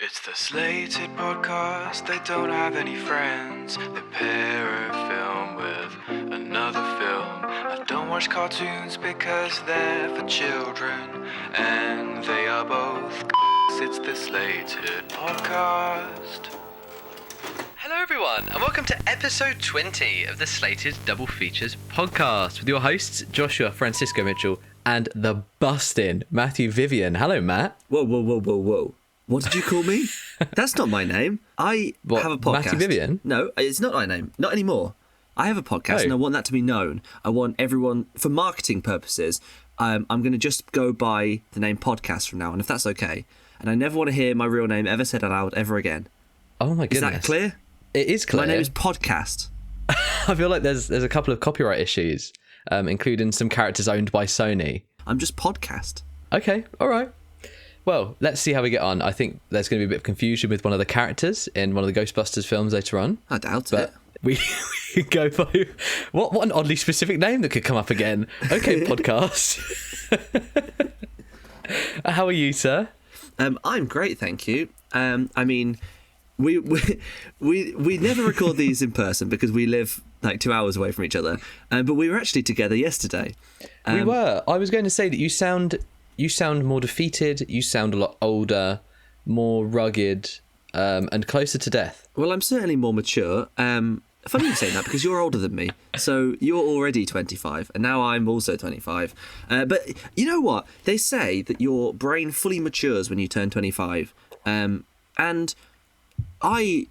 It's the Slated Podcast. They don't have any friends. They pair a film with another film. I don't watch cartoons because they're for children, and they are both It's the Slated Podcast. Hello everyone, and welcome to episode 20 of the Slated Double Features podcast with your hosts Joshua Francisco Mitchell and the Bustin Matthew Vivian. Hello, Matt. Whoa. What did you call me? That's not my name. I have a podcast. Matthew Vivian? No, it's not my name. Not anymore. I have a podcast and I want that to be known. I want everyone, for marketing purposes, I'm going to just go by the name podcast from now on, if that's okay. And I never want to hear my real name ever said aloud ever again. Oh my goodness. Is that clear? It is clear. My name is Podcast. I feel like there's a couple of copyright issues, including some characters owned by Sony. I'm just Podcast. Okay, all right. Well, let's see how we get on. I think there's going to be a bit of confusion with one of the characters in one of the Ghostbusters films later on. I doubt but it. We could go by... What an oddly specific name that could come up again. Okay, podcast. How are you, sir? I'm great, thank you. I mean, we never record these in person because we live like 2 hours away from each other. But we were actually together yesterday. We were. I was going to say that you sound more defeated. You sound a lot older, more rugged, and closer to death. Well, I'm certainly more mature. Funny you say that because you're older than me. So you're already 25, and now I'm also 25. But you know what? They say that your brain fully matures when you turn 25. And I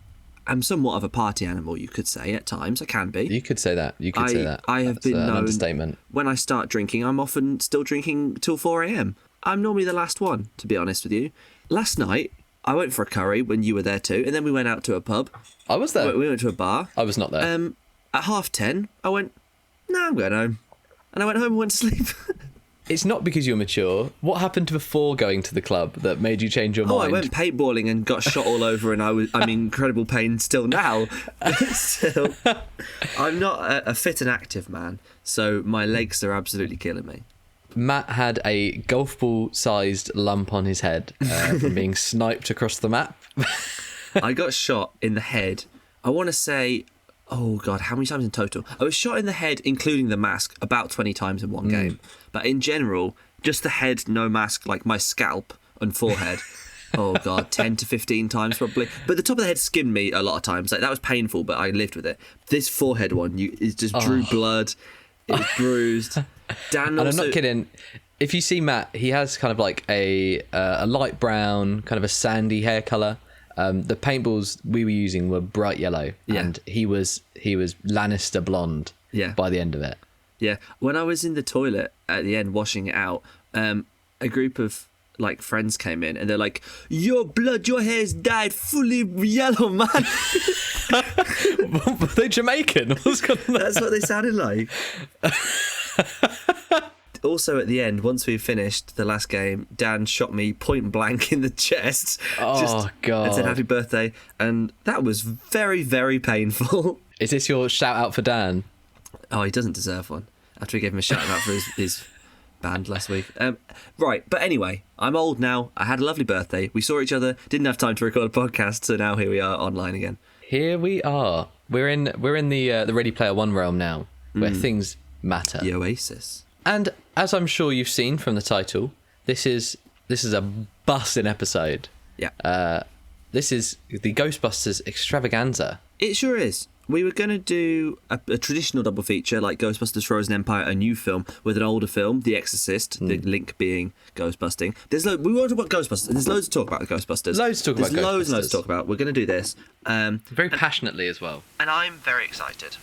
am somewhat of a party animal, you could say, at times. I can be. You could say that. I have been known, understatement. When I start drinking, I'm often still drinking till 4 a.m. I'm normally the last one, to be honest with you. Last night, I went for a curry when you were there too, and then we went out to a pub. I was there. We went to a bar. I was not there. At 10:30, I went, I'm going home. And I went home and went to sleep. It's not because you're mature. What happened before going to the club that made you change your mind? I went paintballing and got shot all over, and I'm in incredible pain still now. Still, I'm not a fit and active man, so my legs are absolutely killing me. Matt had a golf ball-sized lump on his head from being sniped across the map. I got shot in the head. I want to say, oh God, how many times in total? I was shot in the head, including the mask, about 20 times in one game. But in general, just the head, no mask, like my scalp and forehead. Oh God, 10 to 15 times probably. But the top of the head skinned me a lot of times. Like that was painful, but I lived with it. This forehead one, it just drew blood. It was bruised. Dan also... And I'm not kidding. If you see Matt, he has kind of like a light brown, kind of a sandy hair colour. The paintballs we were using were bright yellow, and he was Lannister blonde by the end of it. Yeah, when I was in the toilet at the end washing it out, a group of like friends came in and they're like, "Your hair's dyed fully yellow, man." Were they Jamaican? That's what they sounded like. Also, at the end, once we finished the last game, Dan shot me point blank in the chest. God! And said happy birthday, and that was very, very painful. Is this your shout out for Dan? Oh, he doesn't deserve one. After we gave him a shout out for his band last week. Right, but anyway, I'm old now. I had a lovely birthday. We saw each other. Didn't have time to record a podcast, so now here we are online again. Here we are. We're in the Ready Player One realm now, where things matter. The Oasis. And as I'm sure you've seen from the title, this is a bussin' episode. Yeah. This is the Ghostbusters extravaganza. It sure is. We were going to do a traditional double feature like Ghostbusters Frozen Empire, a new film, with an older film, The Exorcist, the link being ghostbusting. We want to talk about Ghostbusters. There's loads to talk about Ghostbusters. Loads to talk about Ghostbusters. There's loads to talk about. We're going to do this. Very passionately as well. And I'm very excited.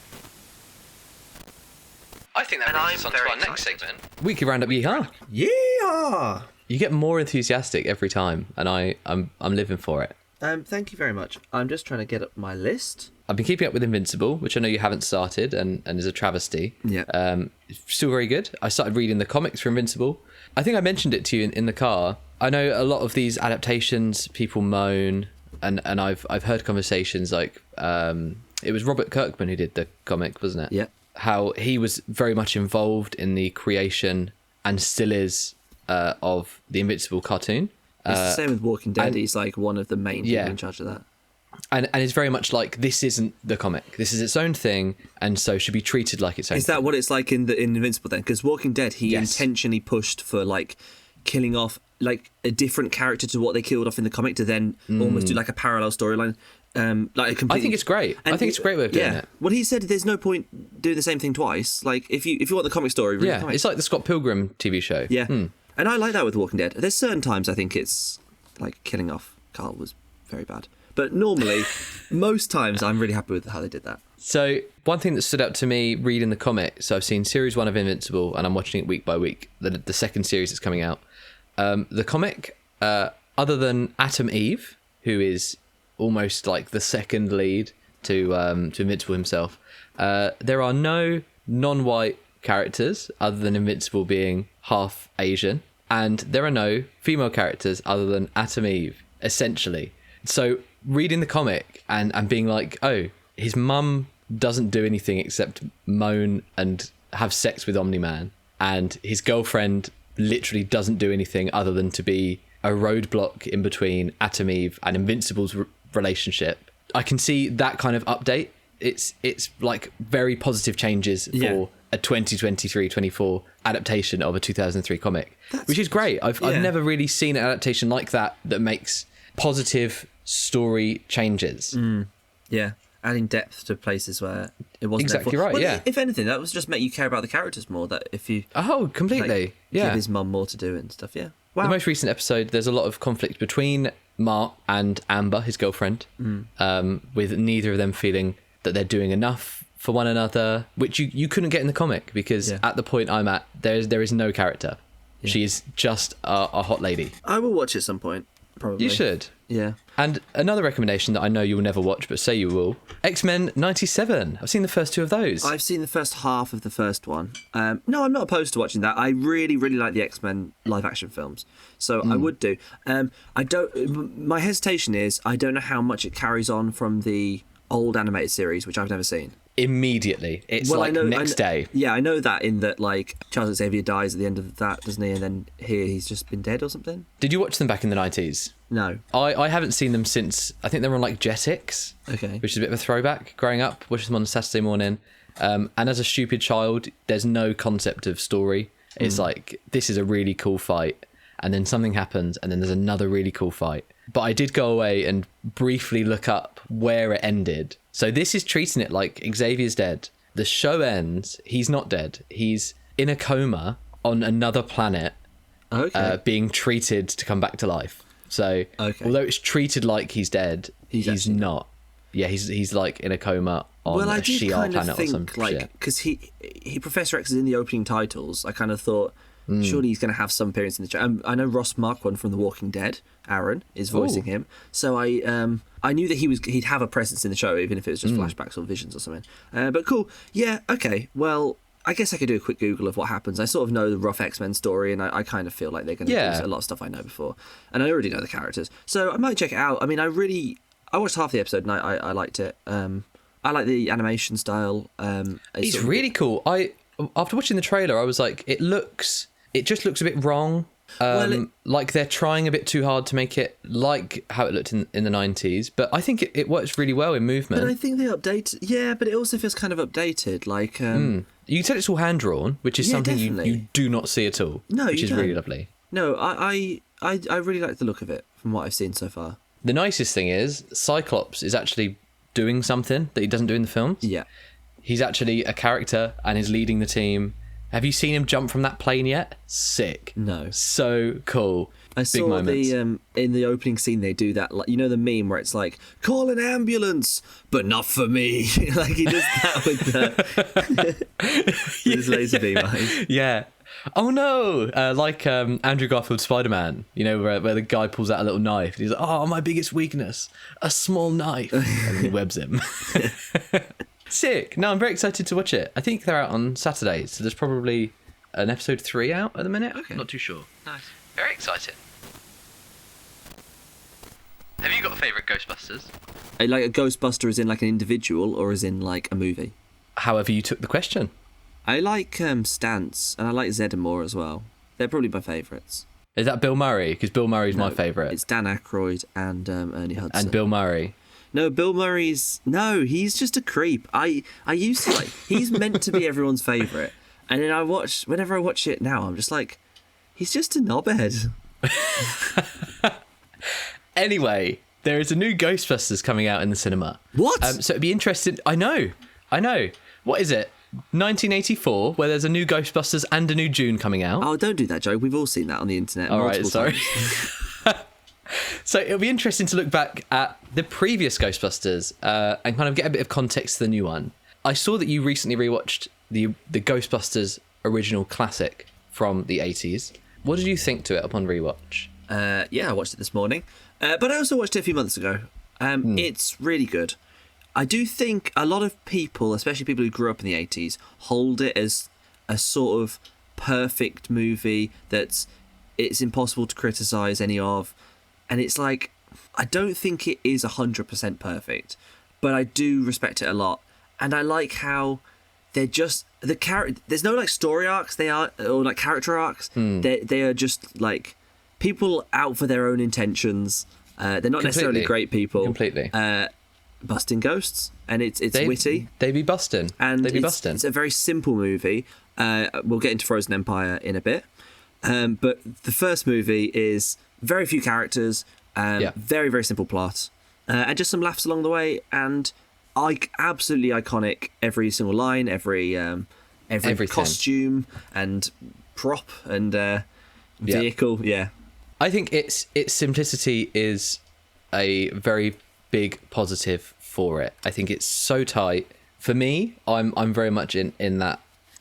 I think that brings us on to our next segment. Weekly Roundup Yee Haw. Yee Haw! You get more enthusiastic every time, and I'm living for it. Thank you very much. I'm just trying to get up my list. I've been keeping up with Invincible, which I know you haven't started, and is a travesty. Yeah. Still very good. I started reading the comics for Invincible. I think I mentioned it to you in the car. I know a lot of these adaptations, people moan, and I've heard conversations like it was Robert Kirkman who did the comic, wasn't it? Yeah. How he was very much involved in the creation and still is of the Invincible cartoon. It's the same with Walking Dead. and- He's like one of the main people Yeah. in charge of that. And it's very much like, this isn't the comic. This is its own thing, and so should be treated like its own Is that thing. what it's like in Invincible then? Because Walking Dead, he Yes. intentionally pushed for like killing off like a different character to what they killed off in the comic to then almost do like a parallel storyline. Like a completely... I think it's great. I think it's a great way of doing it. Well, he said there's no point doing the same thing twice. Like if you want the comic story, read the Yeah, comic. it's like the Scott Pilgrim TV show. Yeah. And I like that with Walking Dead. There's certain times I think it's like killing off Carl was very bad. But normally, most times I'm really happy with how they did that. So one thing that stood out to me reading the comic, so I've seen series 1 of Invincible and I'm watching it week by week, the second series that's coming out. The comic, other than Atom Eve, who is almost like the second lead to Invincible himself, there are no non-white characters other than Invincible being half Asian, and there are no female characters other than Atom Eve, essentially. So reading the comic and being like, oh, his mum doesn't do anything except moan and have sex with Omni-Man, and his girlfriend literally doesn't do anything other than to be a roadblock in between Atom Eve and Invincible's relationship. I can see that kind of update. It's like very positive changes for a 2023-24 adaptation of a 2003 comic, which is great. I've never really seen an adaptation like that makes positive story changes. Yeah. Adding depth to places where it wasn't there Exactly before. right, Well, yeah. If anything, that was just make you care about the characters more. That if you Completely. like, Yeah. give his mum more to do and stuff. Yeah. Wow. The most recent episode, there's a lot of conflict between Mark and Amber, his girlfriend, with neither of them feeling that they're doing enough for one another, which you couldn't get in the comic because at the point I'm at, there is no character. Yeah. She is just a hot lady. I will watch it at some point. Probably. You should. Yeah. And another recommendation that I know you'll never watch, but say you will, X-Men 97. I've seen the first 2 of those. I've seen the first half of the first one. No, I'm not opposed to watching that. I really, really like the X-Men live-action films, so I would do. I don't. My hesitation is I don't know how much it carries on from the old animated series, which I've never seen. Immediately. It's next day. Yeah, I know that in that like Charles Xavier dies at the end of that, doesn't he? And then here he's just been dead or something. Did you watch them back in the 90s? No. I haven't seen them since, I think they were on like Jetix, Okay. which is a bit of a throwback growing up, watching them on a Saturday morning. And as a stupid child, there's no concept of story. It's like, this is a really cool fight, and then something happens, and then there's another really cool fight. But I did go away and briefly look up where it ended. So this is treating it like Xavier's dead. The show ends, he's not dead. He's in a coma on another planet, being treated to come back to life. So although it's treated like he's dead, he's not. Yeah, he's like in a coma on a Shi'ar planet or some shit. Because he Professor X is in the opening titles. I kind of thought surely he's going to have some appearance in the show. I know Ross Marquand from The Walking Dead, Aaron, is voicing him. So I knew that he'd have a presence in the show, even if it was just flashbacks or visions or something. But cool. Yeah. Okay. Well, I guess I could do a quick Google of what happens. I sort of know the rough X-Men story, and I kind of feel like they're going to do a lot of stuff I know before. And I already know the characters. So I might check it out. I mean, I watched half the episode and I liked it. I like the animation style. It's really cool. After watching the trailer, I was like, it just looks a bit wrong. Like they're trying a bit too hard to make it like how it looked in the 90s, but I think it works really well in movement. But I think they update. Yeah, but it also feels kind of updated. Like you can tell it's all hand drawn, which is something definitely. you do not see at all. No, which you is don't. really lovely. No, I really like the look of it from what I've seen so far. The nicest thing is Cyclops is actually doing something that he doesn't do in the films. Yeah, he's actually a character and is leading the team. Have you seen him jump from that plane yet? Sick. No. So cool. I saw moments. in the opening scene they do that, like, you know, the meme where it's like, call an ambulance, but not for me. Like he does that with his laser beam eyes. Yeah. Oh no! Like Andrew Garfield's Spider-Man, you know, where the guy pulls out a little knife. And he's like, "Oh, my biggest weakness, a small knife," and he webs him. Sick. No, I'm very excited to watch it. I think they're out on Saturdays, so there's probably an episode 3 out at the minute. Okay. Not too sure. Nice. Very excited. Have you got a favourite Ghostbusters? Like a Ghostbuster as in like an individual or as in like a movie? However you took the question. I like Stance and I like Zedamore as well. They're probably my favourites. Is that Bill Murray? Because Bill Murray's my favourite. It's Dan Aykroyd and Ernie Hudson. And Bill Murray. No, Bill Murray's... No, he's just a creep. I used to like... He's meant to be everyone's favourite. And then whenever I watch it now, I'm just like, he's just a knobhead. Anyway, there is a new Ghostbusters coming out in the cinema. What? So it'd be interesting. I know. What is it? 1984, where there's a new Ghostbusters and a new Dune coming out. Oh, don't do that, Joe. We've all seen that on the internet. All right, multiple sorry. times. So it'll be interesting to look back at the previous Ghostbusters and kind of get a bit of context to the new one. I saw that you recently rewatched the Ghostbusters original classic from the 80s. What did you think to it upon rewatch? Yeah, I watched it this morning. But I also watched it a few months ago. It's really good. I do think a lot of people, especially people who grew up in the 80s, hold it as a sort of perfect movie that's it's impossible to criticise any of. And it's like, I don't think it is 100% perfect, but I do respect it a lot. And I like how they're just, there's no like story arcs, or like character arcs. They are just like people out for their own intentions. They're not necessarily great people. Completely. Busting ghosts, and it's witty. They be busting. And it's a very simple movie. We'll get into Frozen Empire in a bit. But the first movie is very few characters, very, very simple plot, and just some laughs along the way, and absolutely iconic. Every single line, every costume and prop and vehicle. Yeah. I think its simplicity is a very big positive for it. I think it's so tight. For me, I'm very much in that,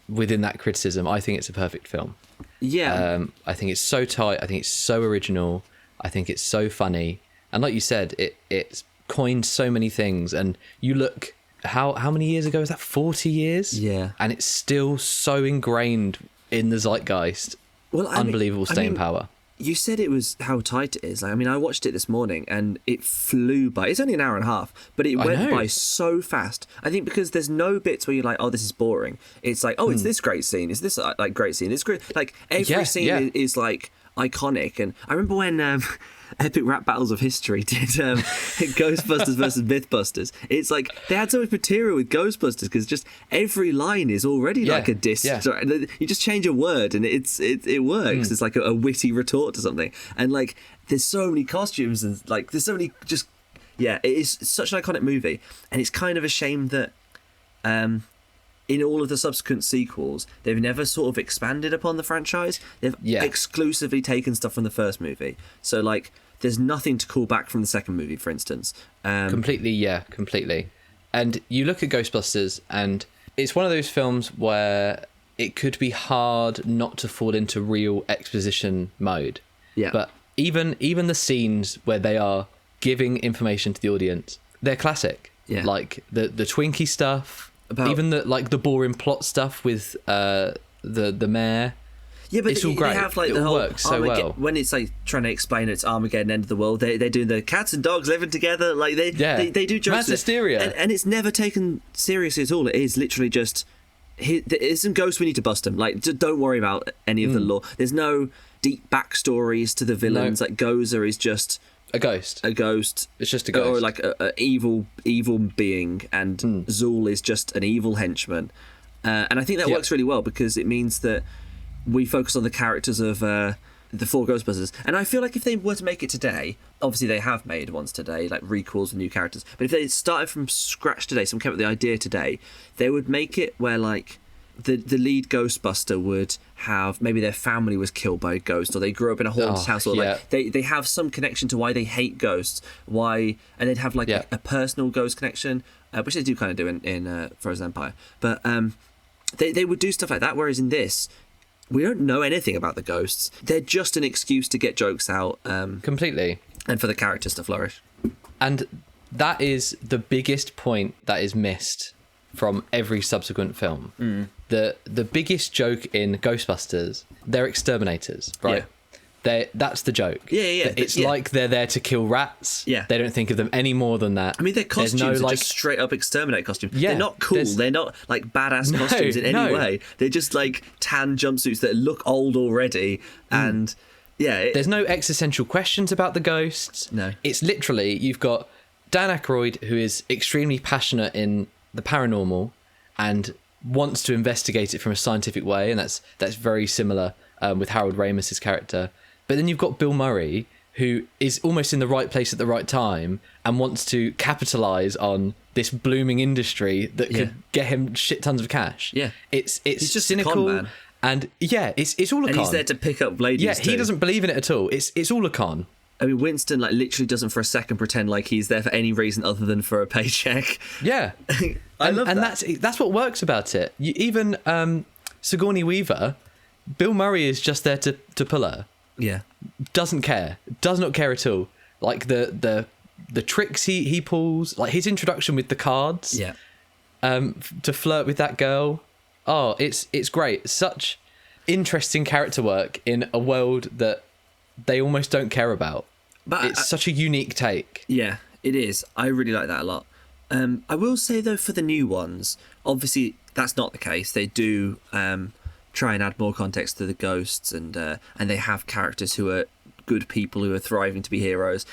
within that criticism. I think it's a perfect film. Yeah. I think it's so tight. I think it's so original. I think it's so funny. And like you said, it's coined so many things. And you look, how many years ago is that? 40 years? Yeah. And it's still so ingrained in the zeitgeist. Well, unbelievable staying power. You said it was how tight it is. Like, I mean, I watched it this morning and it flew by. It's only an hour and a half, but it went by so fast. I think because there's no bits where you're like, oh, this is boring. It's like, oh, it's this great scene. It's this like great scene. It's great. Like every scene is like iconic. And I remember when Epic Rap Battles of History did Ghostbusters versus Mythbusters. It's like they had so much material with Ghostbusters because just every line is already like a diss. Yeah. You just change a word and it works. It's like a witty retort to something. And like there's so many costumes and like there's so many it is such an iconic movie. And it's kind of a shame that in all of the subsequent sequels, they've never sort of expanded upon the franchise. They've exclusively taken stuff from the first movie. So like there's nothing to call back from the second movie, for instance. Completely. And you look at Ghostbusters and it's one of those films where it could be hard not to fall into real exposition mode. Yeah. But even the scenes where they are giving information to the audience, they're classic. Yeah. Like the Twinkie stuff, even the boring plot stuff with the mayor. Yeah, but it's all great. They have like the whole works so well. When it's like trying to explain it's Armageddon, end of the world, they're doing the cats and dogs living together. Like they do jokes. Mass hysteria. And it's never taken seriously at all. It is literally just, there's some ghosts, we need to bust them. Like, don't worry about any of the lore. There's no deep backstories to the villains. No. Like Gozer is just a ghost. It's just a ghost. Or like a evil being, and Zool is just an evil henchman. And I think that works really well because it means that we focus on the characters of the four Ghostbusters. And I feel like if they were to make it today, obviously they have made ones today, like recalls with new characters, but if they started from scratch today, someone came up with the idea today, they would make it where like the lead Ghostbuster would have, maybe their family was killed by a ghost, or they grew up in a haunted house, or like they have some connection to why they hate ghosts, and they'd have like a personal ghost connection, which they do kind of do in Frozen Empire. But they would do stuff like that, whereas in this, we don't know anything about the ghosts. They're just an excuse to get jokes out. Completely. And for the characters to flourish. And that is the biggest point that is missed from every subsequent film. The biggest joke in Ghostbusters, they're exterminators, right? Yeah. That's the joke. Yeah. It's like they're there to kill rats. Yeah. They don't think of them any more than that. I mean, their costumes are just straight up exterminate costumes. Yeah, they're not cool. They're not like badass costumes in any way. They're just like tan jumpsuits that look old already, and There's no existential questions about the ghosts. No. It's literally, you've got Dan Aykroyd, who is extremely passionate in the paranormal and wants to investigate it from a scientific way, and that's very similar with Harold Ramis's character. But then you've got Bill Murray, who is almost in the right place at the right time and wants to capitalize on this blooming industry that could get him shit tons of cash. Yeah. It's He's just cynical. a con man. And it's all a con. And he's there to pick up ladies. Yeah, he doesn't believe in it at all. It's all a con. I mean, Winston literally doesn't for a second pretend like he's there for any reason other than for a paycheck. Yeah, I love that. And that's what works about it. Even Sigourney Weaver, Bill Murray is just there to pull her. Yeah, does not care at all. Like the tricks he pulls, like his introduction with the cards. Yeah, to flirt with that girl. Oh, it's great. Such interesting character work in a world that they almost don't care about. But it's such a unique take. Yeah, it is. I really like that a lot. I will say though, for the new ones, obviously that's not the case. They do try and add more context to the ghosts, and they have characters who are good people who are thriving to be heroes.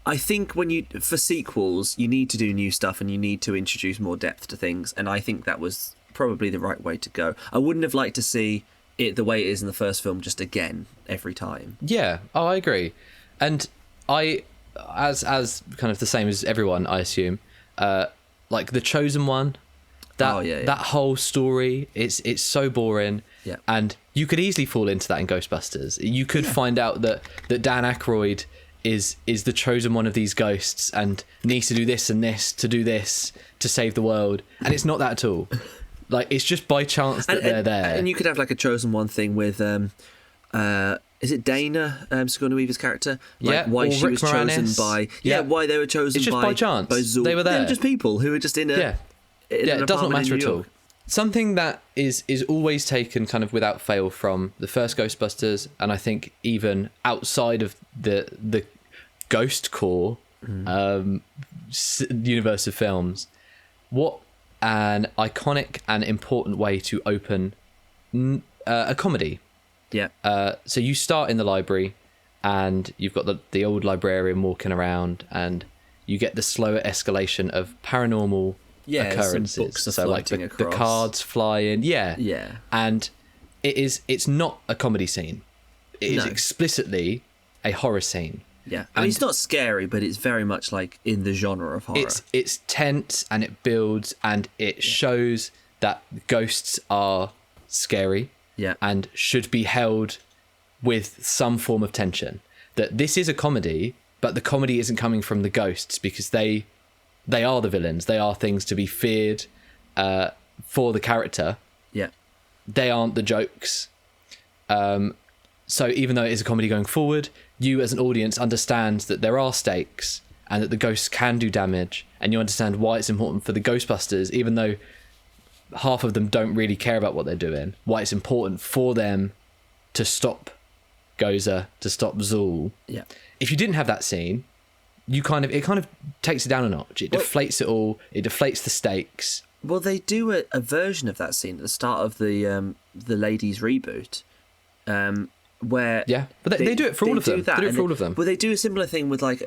I think for sequels, you need to do new stuff and you need to introduce more depth to things, and I think that was probably the right way to go. I wouldn't have liked to see it the way it is in the first film just again every time. Yeah, I agree. And I, as kind of the same as everyone, I assume, like The Chosen One, that whole story, it's so boring. Yeah. And you could easily fall into that in Ghostbusters. You could find out that Dan Aykroyd is the chosen one of these ghosts and needs to do this and this to do this to save the world, and it's not that at all. Like, it's just by chance that they're there. And you could have like a chosen one thing with is it Dana, Sigourney Weaver's character? Like why she was chosen by why they were chosen. It's just by chance. They were there. They were just people who were just in a it does not matter at all. Something that is always taken kind of without fail from the first Ghostbusters, and I think even outside of the ghost core universe of films, what an iconic and important way to open a comedy. Yeah. So you start in the library, and you've got the old librarian walking around, and you get the slower escalation of paranormal occurrences. Some so like the cards flying, and it's not a comedy scene. It is explicitly a horror scene. Yeah, I mean, it's not scary, but it's very much like in the genre of horror. It's tense, and it builds, and it shows that ghosts are scary. Yeah. And should be held with some form of tension. That this is a comedy, but the comedy isn't coming from the ghosts, because they are the villains. They are things to be feared for the character. Yeah. They aren't the jokes. So even though it is a comedy going forward, you as an audience understand that there are stakes and that the ghosts can do damage, and you understand why it's important for the Ghostbusters, even though half of them don't really care about what they're doing, why it's important for them to stop Gozer, to stop Zool. Yeah. If you didn't have that scene, it kind of takes it down a notch. It deflates it all. It deflates the stakes. Well, they do a version of that scene at the start of the Ladies reboot, where but they do it for all of them. They do it for all of them. Well, they do a similar thing with like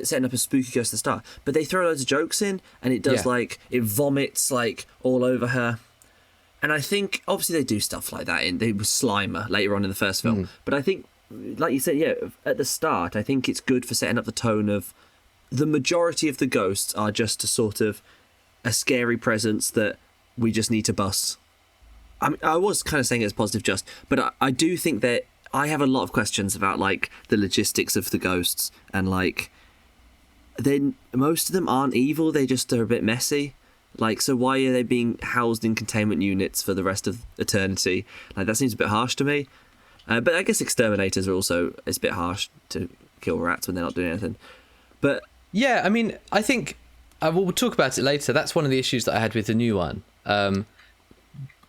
setting up a spooky ghost at the start, but they throw loads of jokes in, and it does it vomits like all over her. And I think obviously they do stuff like that they were Slimer later on in the first film, but I think, like you said, at the start, I think it's good for setting up the tone of the majority of the ghosts are just a sort of a scary presence that we just need to bust. I mean, I was kind of saying it as positive just, but I do think that I have a lot of questions about like the logistics of the ghosts, and like then most of them aren't evil, they just are a bit messy. Like, so why are they being housed in containment units for the rest of eternity? Like, that seems a bit harsh to me. But I guess exterminators are also, it's a bit harsh to kill rats when they're not doing anything. But yeah, I mean, I think we'll talk about it later. That's one of the issues that I had with the new one.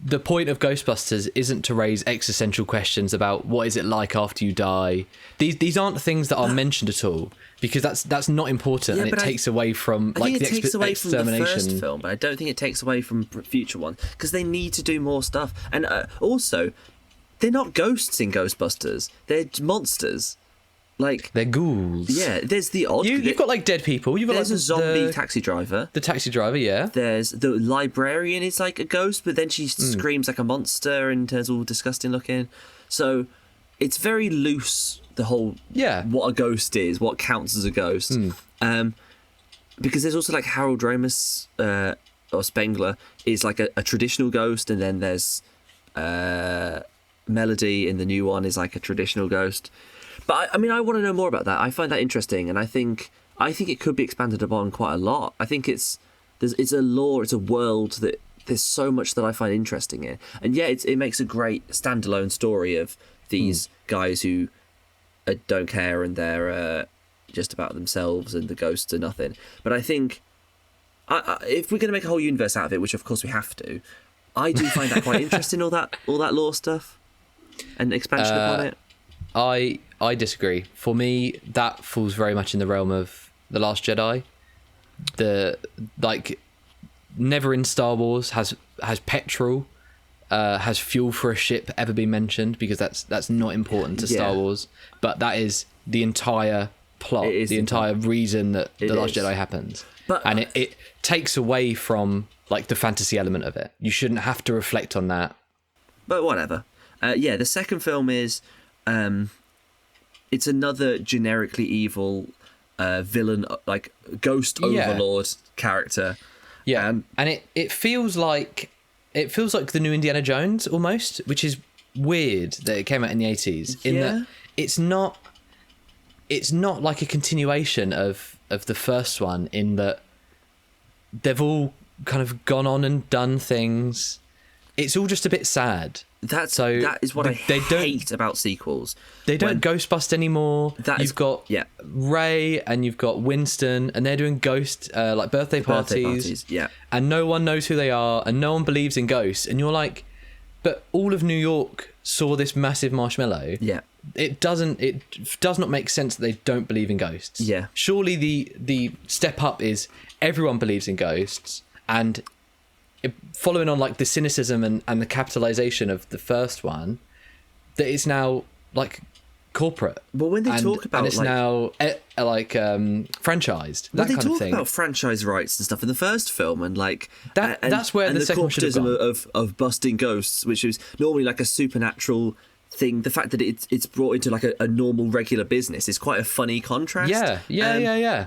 The point of Ghostbusters isn't to raise existential questions about what is it like after you die. These aren't things that are mentioned at all, because that's not important, and it takes away from like the extermination. From the first film, but I don't think it takes away from future ones, because they need to do more stuff. And also, they're not ghosts in Ghostbusters. They're monsters. Like They're ghouls. yeah, there's the odd. You've got like dead people. You've got There's like a zombie taxi driver. the taxi driver, yeah. There's the librarian is like a ghost, but then she screams like a monster and turns all disgusting looking. So it's very loose. The whole what a ghost is, what counts as a ghost. Because there's also like Harold Ramis or Spengler is like a traditional ghost, and then there's Melody in the new one is like a traditional ghost. But I mean, I want to know more about that. I find that interesting, and I think it could be expanded upon quite a lot. I think it's a lore, it's a world that there's so much that I find interesting in, and yeah, it makes a great standalone story of these guys who don't care and they're just about themselves, and the ghosts are nothing. But I think if we're going to make a whole universe out of it, which of course we have to, I do find that quite interesting. All that lore stuff and expansion upon it. I disagree. For me, that falls very much in the realm of The Last Jedi. Never in Star Wars has petrol, has fuel for a ship ever been mentioned, because that's not important to Star Wars. But that is the entire plot, the entire reason that The Last Jedi happens. And it takes away from like the fantasy element of it. You shouldn't have to reflect on that. But whatever. The second film is it's another generically evil villain, like ghost overlord character. Yeah, and it feels like the new Indiana Jones almost, which is weird that it came out in the 80s. In that it's not like a continuation of the first one, in that they've all kind of gone on and done things. It's all just a bit sad. That is what I hate about sequels. They don't Ghostbust anymore. You've got Ray and you've got Winston, and they're doing ghost birthday parties. Yeah, and no one knows who they are, and no one believes in ghosts. And you're like, but all of New York saw this massive marshmallow. Yeah, it does not make sense that they don't believe in ghosts. Yeah, surely the step up is everyone believes in ghosts, and following on like the cynicism and the capitalization of the first one, that it's now like corporate. Well, when they talk about, and it's now franchised. That kind of thing. They talk about franchise rights and stuff in the first film, and like that's where the second should have gone. Of busting ghosts, which is normally like a supernatural thing. The fact that it's brought into like a normal regular business is quite a funny contrast. Yeah.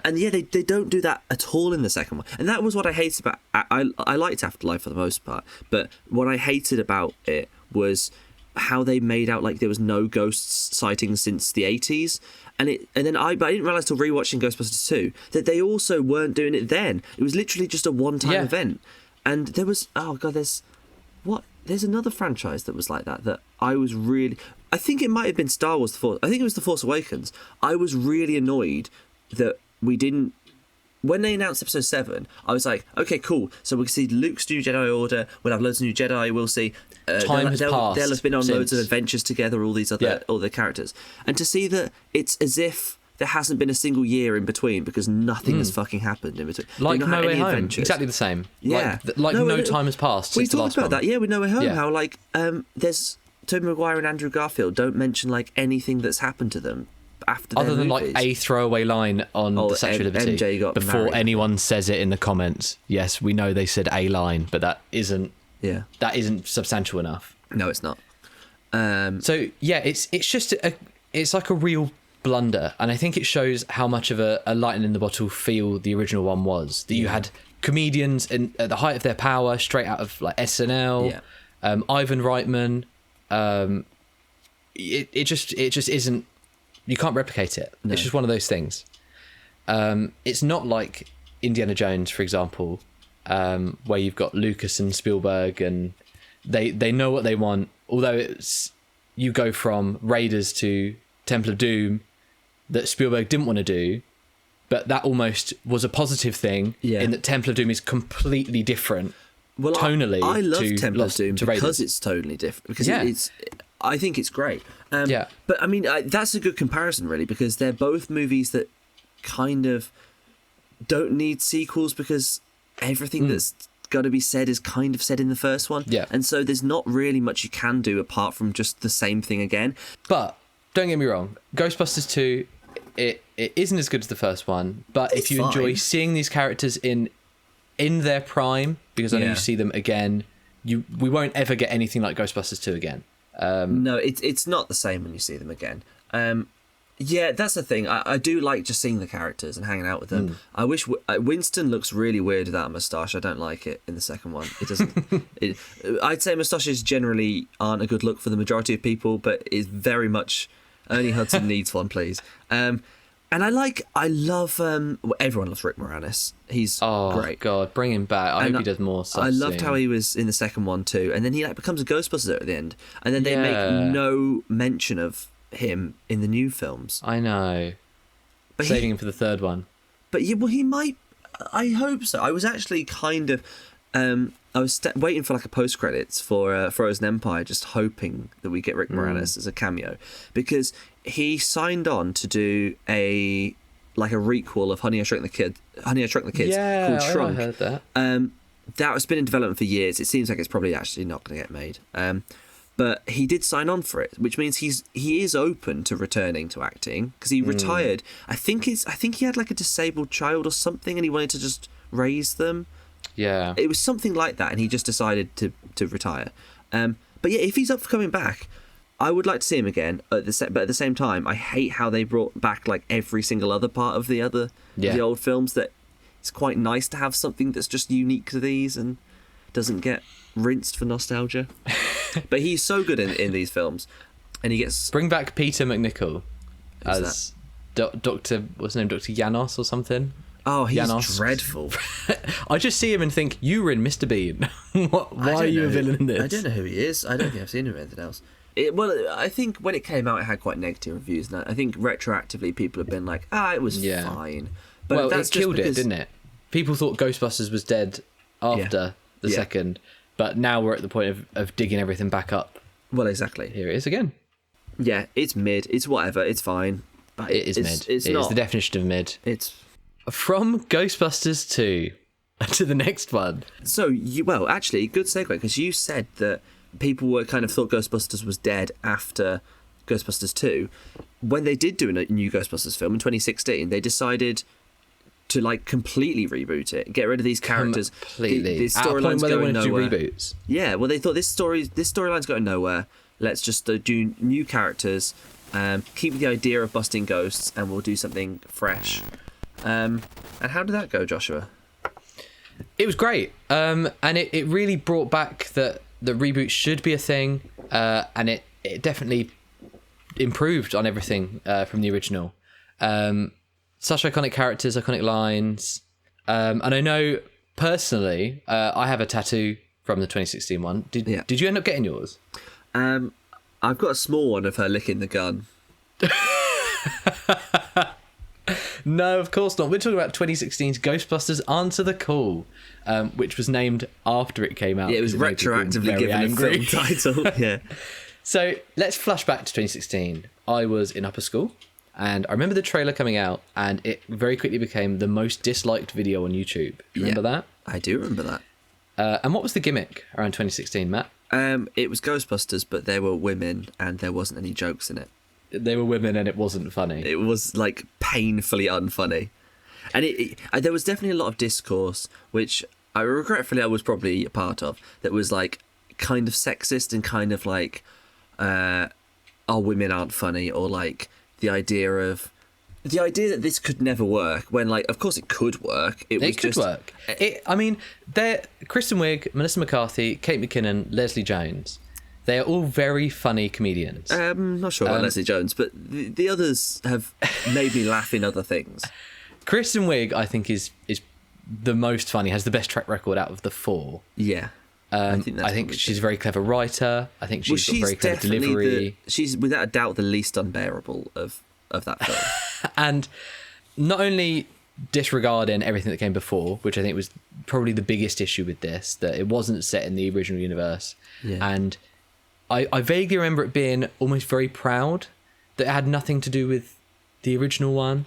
And they don't do that at all in the second one. And that was what I hated about. I liked Afterlife for the most part, but what I hated about it was how they made out like there was no ghosts sightings since the 80s. But I didn't realise till rewatching Ghostbusters 2 that they also weren't doing it then. It was literally just a one-time event. And there was there's another franchise that was like that I was really... I think it might have been Star Wars. I think it was The Force Awakens. I was really annoyed that we didn't... When they announced Episode 7, I was like, okay, cool. So we'll see Luke's new Jedi Order. We'll have loads of new Jedi. We'll see... Time has passed. They'll have been on loads of adventures together, all these other characters. And to see that it's as if there hasn't been a single year in between, because nothing has fucking happened in between. Like No Way Home, exactly the same. Yeah, no time has passed since the last one. We talked about that, with No Way Home. How like there's Tobey Maguire and Andrew Garfield don't mention like anything that's happened to them after other than movies. Like a throwaway line on the Statue of Liberty MJ got before married. Anyone says it in the comments. Yes, we know they said a line, but that isn't substantial enough. No, it's not. It's just it's like a real blunder, and I think it shows how much of a lightning in the bottle feel the original one was. That you had comedians at the height of their power, straight out of like SNL. Ivan Reitman. It just isn't. You can't replicate it. No. It's just one of those things. It's not like Indiana Jones, for example, where you've got Lucas and Spielberg, and they know what they want. Although you go from Raiders to Temple of Doom, that Spielberg didn't want to do, but that almost was a positive thing in that Temple of Doom is completely different tonally. I love Temple of Doom because it's totally different. Because I think it's great. But I mean, that's a good comparison, really, because they're both movies that kind of don't need sequels, because everything that's got to be said is kind of said in the first one. Yeah. And so there's not really much you can do apart from just the same thing again. But don't get me wrong, Ghostbusters 2, it isn't as good as the first one, but It's if you enjoy fine. seeing these characters in their prime, because I know Yeah. you see them again, we won't ever get anything like Ghostbusters 2 again. No, it's not the same when you see them again. Yeah, that's the thing. I do like just seeing the characters and hanging out with them. I wish Winston looks really weird without a moustache. I don't like it in the second one. It doesn't. I'd say moustaches generally aren't a good look for the majority of people, but it's very much Ernie Hudson needs one, please. And I love. Everyone loves Rick Moranis. He's great. God, bring him back. I hope he does more stuff. I loved soon. how he was in the second one too, and then he becomes a Ghostbuster at the end, and then they make no mention of him in the new films. I know. But Saving him for the third one. But yeah, well, he might. I hope so. I was actually kind of. I was waiting for like a post credits for Frozen Empire, just hoping that we get Rick Moranis as a cameo, because he signed on to do a requel of Honey, I Shrunk the Kids called Shrunk. I heard that. That has been in development for years. It seems like it's probably actually not going to get made. But he did sign on for it, which means he is open to returning to acting, because he retired. I think he had like a disabled child or something, and he wanted to just raise them. Yeah. It was something like that, and he just decided to retire. But yeah, if he's up for coming back, I would like to see him again. But at the same time, I hate how they brought back like every single other part of the old films. That it's quite nice to have something that's just unique to these and doesn't get rinsed for nostalgia. But he's so good in these films, and he gets Bring back Peter McNichol Who's as Dr. What's his name? Dr. Janos or something. Oh, he's Janos. dreadful. I just see him and think, you were in Mr. Bean. Why are you a villain in this? I don't know who he is. I don't think I've seen him in anything else. I think when it came out, it had quite negative reviews. And I think retroactively, people have been like, it was fine. But Well, that's it killed just because... it, didn't it? People thought Ghostbusters was dead after the second, but now we're at the point of digging everything back up. Well, exactly. Here it is again. Yeah, it's mid. It's whatever. It's fine. But It is mid. It's not the definition of mid. It's From Ghostbusters 2 to the next one. so actually, good segue, because you said that people were kind of thought Ghostbusters was dead after Ghostbusters 2. When they did do a new Ghostbusters film in 2016, they decided to like completely reboot it, get rid of these characters. Completely. The At a point storyline's where they going wanted to do nowhere. reboots. Yeah, well, they thought this storyline's going nowhere. Let's just do new characters, keep the idea of busting ghosts, and we'll do something fresh. And how did that go, Joshua? It was great. And it really brought back that the reboot should be a thing. And it definitely improved on everything from the original. Such iconic characters, iconic lines. And I know personally, I have a tattoo from the 2016 one. Did you end up getting yours? I've got a small one of her licking the gun. No, of course not. We're talking about 2016's Ghostbusters Answer the Call, which was named after it came out. Yeah, it was because made people retroactively very given angry. a film title. Yeah. So let's flash back to 2016. I was in upper school, and I remember the trailer coming out, and it very quickly became the most disliked video on YouTube. You remember that? I do remember that. And what was the gimmick around 2016, Matt? It was Ghostbusters, but there were women, and there wasn't any jokes in it. They were women, and it wasn't funny. It was like painfully unfunny, and there was definitely a lot of discourse, which I was probably a part of, that was like kind of sexist and kind of like, women aren't funny, or like the idea that this could never work, when like of course it could work. It could work. I mean, Kristen Wiig, Melissa McCarthy, Kate McKinnon, Leslie Jones. They are all very funny comedians. Not sure about Leslie Jones, but the others have made me laugh in other things. Kristen Wiig, I think, is the most funny, has the best track record out of the four. Yeah. I think she's a very clever writer. I think she's got very clever delivery. She's without a doubt the least unbearable of that film. And not only disregarding everything that came before, which I think was probably the biggest issue with this, that it wasn't set in the original universe. Yeah. And I vaguely remember it being almost very proud that it had nothing to do with the original one.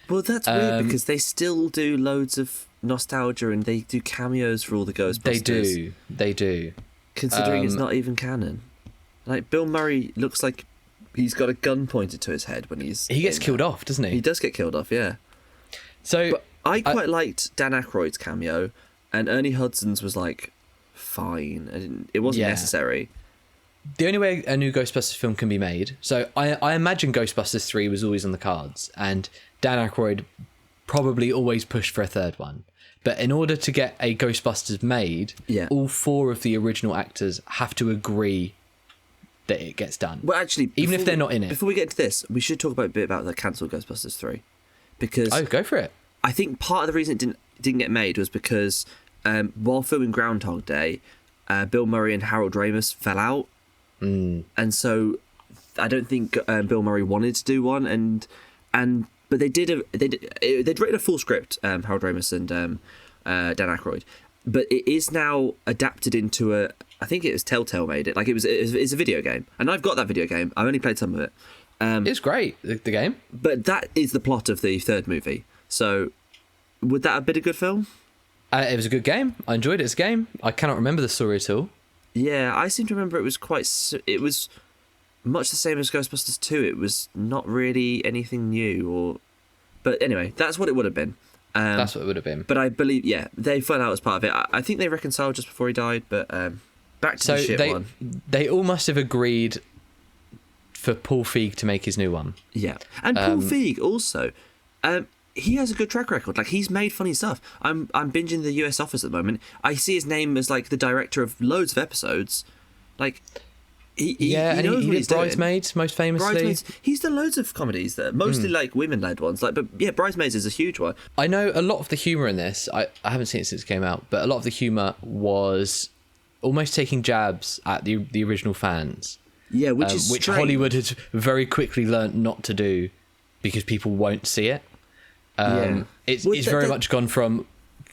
Well, that's weird, because they still do loads of nostalgia, and they do cameos for all the Ghostbusters. They do. Considering it's not even canon. Like, Bill Murray looks like he's got a gun pointed to his head when he gets killed off, doesn't he? He does get killed off, yeah. So but I quite liked Dan Aykroyd's cameo, and Ernie Hudson's was like fine. It wasn't necessary. The only way a new Ghostbusters film can be made, so I imagine Ghostbusters 3 was always on the cards, and Dan Aykroyd probably always pushed for a third one. But in order to get a Ghostbusters made, all 4 of the original actors have to agree that it gets done. Well, actually, even if they're not in it. Before we get into this, we should talk a bit about the cancelled Ghostbusters 3. Because go for it. I think part of the reason it didn't get made was because while filming Groundhog Day, Bill Murray and Harold Ramis fell out. And so I don't think Bill Murray wanted to do one, but they'd written a full script, Harold Ramis and Dan Aykroyd, but it is now adapted into I think it was Telltale made it, like it's a video game, and I've got that video game. I've only played some of it. It's great, the game, but that is the plot of the third movie. So would that have been a good film? It was a good game. I enjoyed it as a game. I cannot remember the story at all. Yeah, I seem to remember it was much the same as Ghostbusters 2. It was not really anything new, but anyway, that's what it would have been. That's what it would have been. But I believe, they fell out as part of it. I think they reconciled just before he died, but back to the shit one. They all must have agreed for Paul Feig to make his new one. Yeah, and Paul Feig also, he has a good track record. Like, he's made funny stuff. I'm binging The US Office at the moment. I see his name as like the director of loads of episodes. Like, he knows what he's doing. Bridesmaids, most famously. Bridesmaids. He's done loads of comedies that are mostly like women-led ones. Like, but yeah, Bridesmaids is a huge one. I know a lot of the humour in this. I haven't seen it since it came out, but a lot of the humour was almost taking jabs at the original fans. Yeah, which Hollywood has very quickly learnt not to do because people won't see it. It's very much gone from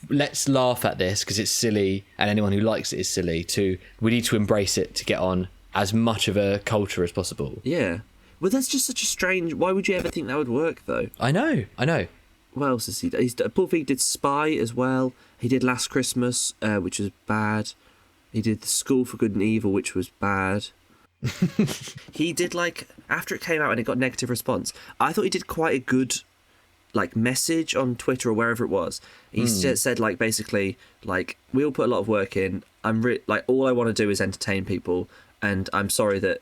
let's laugh at this because it's silly and anyone who likes it is silly to we need to embrace it to get on as much of a culture as possible. Yeah. Well, that's just such a strange... Why would you ever think that would work, though? I know. What else has he done? Paul Feig did Spy as well. He did Last Christmas, which was bad. He did The School for Good and Evil, which was bad. He did, like... After it came out and it got negative response, I thought he did quite a good... like message on Twitter or wherever it was. He said like basically like we all put a lot of work in. Like all I want to do is entertain people, and I'm sorry that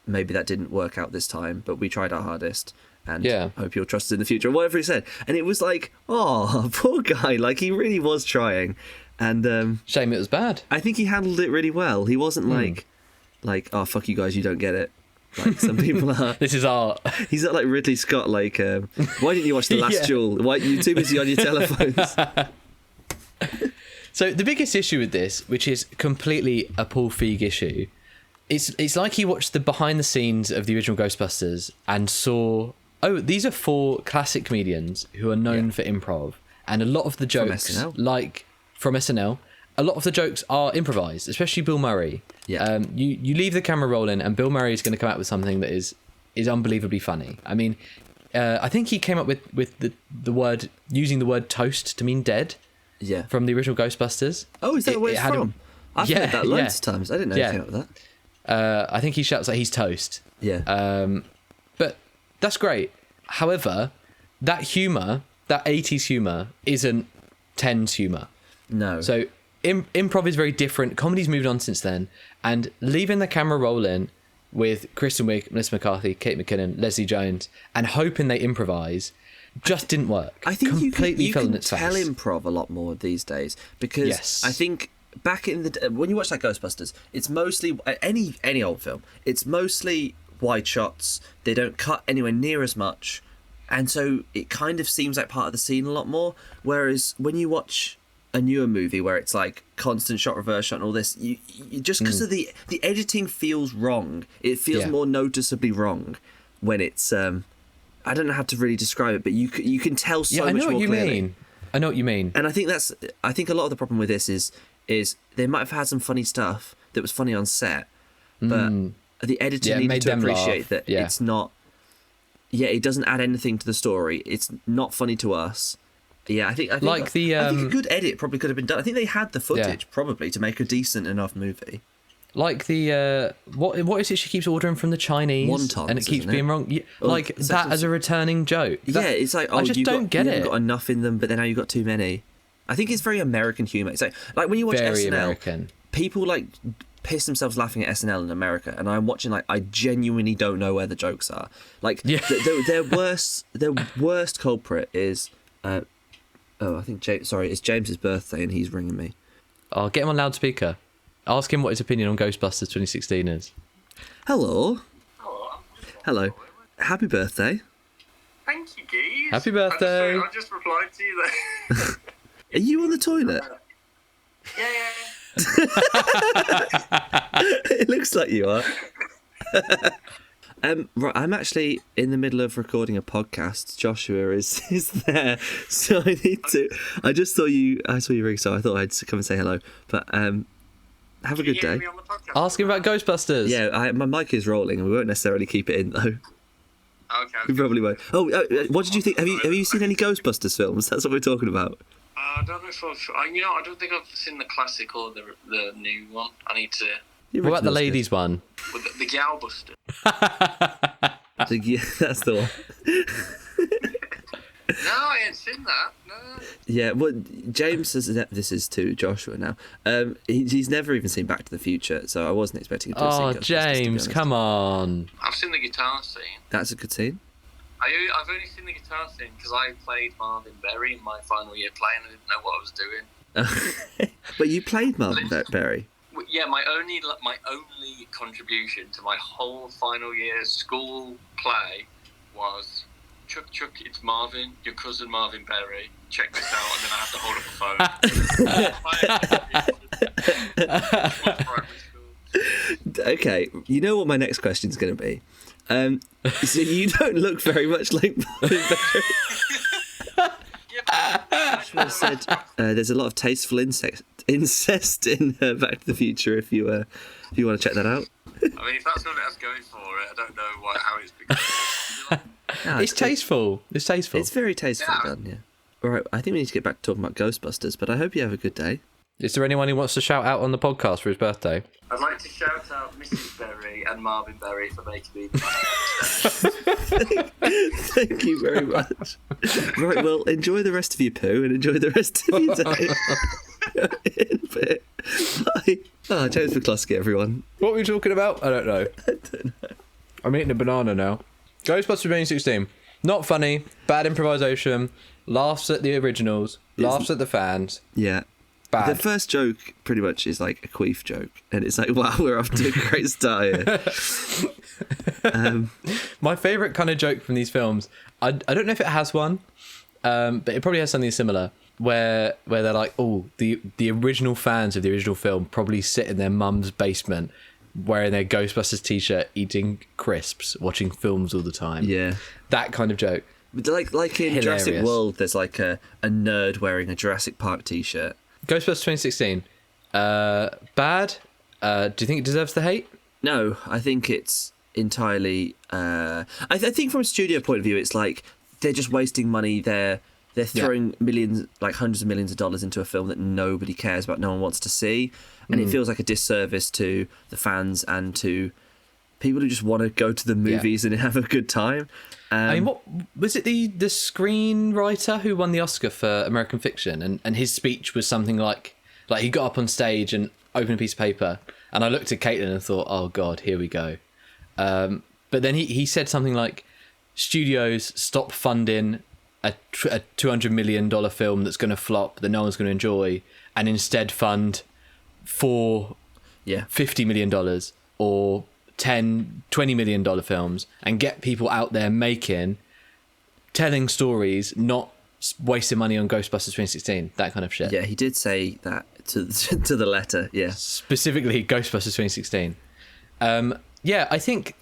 maybe that didn't work out this time, but we tried our hardest, and hope you'll trust us in the future. Or whatever he said, and it was like, oh, poor guy. Like he really was trying, and shame it was bad. I think he handled it really well. He wasn't like oh fuck you guys, you don't get it. Like some people are. This is art. He's not like Ridley Scott. Like, why didn't you watch The Last Duel? Why you're too busy on your telephones? So the biggest issue with this, which is completely a Paul Feig issue, it's like he watched the behind the scenes of the original Ghostbusters and saw, oh, these are 4 classic comedians who are known for improv, and a lot of the jokes, from SNL, a lot of the jokes are improvised, especially Bill Murray. Yeah. You leave the camera rolling and Bill Murray is going to come out with something that is unbelievably funny. I mean, I think he came up with the word, using the word toast to mean dead. Yeah. From the original Ghostbusters. Oh, is that where it's from? I've heard that loads of times. I didn't know he came up with that. I think he shouts like he's toast. Yeah. But that's great. However, that humour, that 80s humour, isn't 10s humour. No. So improv is very different. Comedy's moved on since then, and leaving the camera rolling with Kristen Wiig, Melissa McCarthy, Kate McKinnon, Leslie Jones, and hoping they improvise just didn't work. I think completely you fell can in its tell face. improv a lot more these days because I think back in the when you watch like Ghostbusters, it's mostly any old film. It's mostly wide shots. They don't cut anywhere near as much, and so it kind of seems like part of the scene a lot more. Whereas when you watch a newer movie where it's like constant shot, reverse shot, and all this, you just because of the editing feels wrong. It feels more noticeably wrong when it's I don't know how to really describe it, but you can tell so much more clearly. I know what you mean. And I think a lot of the problem with this is they might have had some funny stuff that was funny on set, but the editor needed to appreciate that it's not. Yeah, it doesn't add anything to the story. It's not funny to us. Yeah, I think Like the, I think a good edit probably could have been done. I think they had the footage Yeah. probably to make a decent enough movie. Like the what is it she keeps ordering from the Chinese? Wontons, and it keeps isn't being it? wrong. Yeah, Or like it's that like- as a returning joke. Yeah, it's like, oh, I just you don't get you it. haven't got enough in them, but then now you've got too many. I think it's very American humour. It's like when you watch Very SNL, American. people like piss themselves laughing at SNL in America, and I'm watching like I genuinely don't know where the jokes are. Like Yeah. their worst culprit is I think it's James's birthday and he's ringing me. Oh, get him on loudspeaker. Ask him what his opinion on Ghostbusters 2016 is. Hello. Hello. Happy birthday. Thank you, geez. Happy birthday. I just replied to you there. Are you on the toilet? Yeah. It looks like you are. Right, I'm actually in the middle of recording a podcast. Joshua is there, so I need to. I saw you ring, so I thought I'd come and say hello. But have a Can you good hear day. me on the podcast? Ask him about Ghostbusters. Yeah, my mic is rolling, and we won't necessarily keep it in though. Okay. We probably won't. Oh, what did you think? Have you seen any Ghostbusters films? That's what we're talking about. I don't know if I don't think I've seen the classic or the new one. I need to. What about the ladies one? With the Galbuster. Yeah, that's the one. No, I ain't seen that. No. Yeah, well, James says that this is to Joshua now. He's never even seen Back to the Future, so I wasn't expecting him to have seen Oh, Ghostbusters, to be James, honest. come on. I've seen the guitar scene. That's a good scene. I've only seen the guitar scene because I played Marvin Berry in my final year playing. I didn't know what I was doing. But you played Marvin Berry. Yeah, my only contribution to my whole final year school play was Chuck, it's Marvin, your cousin Marvin Berry. Check this out, and then I have to hold up a phone. Okay, you know what my next question's going to be. So you don't look very much like Marvin Berry. I said there's a lot of tasteful incest in Back to the Future. If you want to check that out. I mean, if that's what it has going for it, I don't know how it's become. No, It's tasteful. It's tasteful. It's very tasteful done. Yeah. All right. I think we need to get back to talking about Ghostbusters. But I hope you have a good day. Is there anyone who wants to shout out on the podcast for his birthday? I'd like to shout out Mrs. Berry and Marvin Berry for making me. Thank you very much. Right. Well, enjoy the rest of your poo and enjoy the rest of your day. In a bit. Bye. Oh, James McCluskey, everyone. What were we talking about? I don't know. I'm eating a banana now. Ghostbusters 2016. Not funny. Bad improvisation. Laughs at the originals. Laughs at the fans. Yeah. Bad. The first joke pretty much is like a queef joke, and it's like, wow, we're off to a great start here. My favourite kind of joke from these films, I don't know if it has one, but it probably has something similar, where they're like, oh, the original fans of the original film probably sit in their mum's basement wearing their Ghostbusters t-shirt, eating crisps, watching films all the time. Yeah. That kind of joke. But like in Hilarious. Jurassic World, there's like a nerd wearing a Jurassic Park t-shirt. Ghostbusters 2016. Bad? Do you think it deserves the hate? No, I think it's entirely. I think from a studio point of view, it's like they're just wasting money. They're throwing millions, like hundreds of millions of dollars into a film that nobody cares about, no one wants to see, and it feels like a disservice to the fans and to people who just want to go to the movies and have a good time. I mean, what was it? The screenwriter who won the Oscar for American Fiction, and his speech was something like he got up on stage and opened a piece of paper, and I looked at Caitlin and thought, oh god, here we go. But then he said something like, studios stop funding a $200 million film that's going to flop, that no one's going to enjoy, and instead fund $50 million or $20 million films, and get people out there telling stories, not wasting money on Ghostbusters 2016, that kind of shit. Yeah, he did say that to the letter. Yeah, specifically Ghostbusters 2016. I think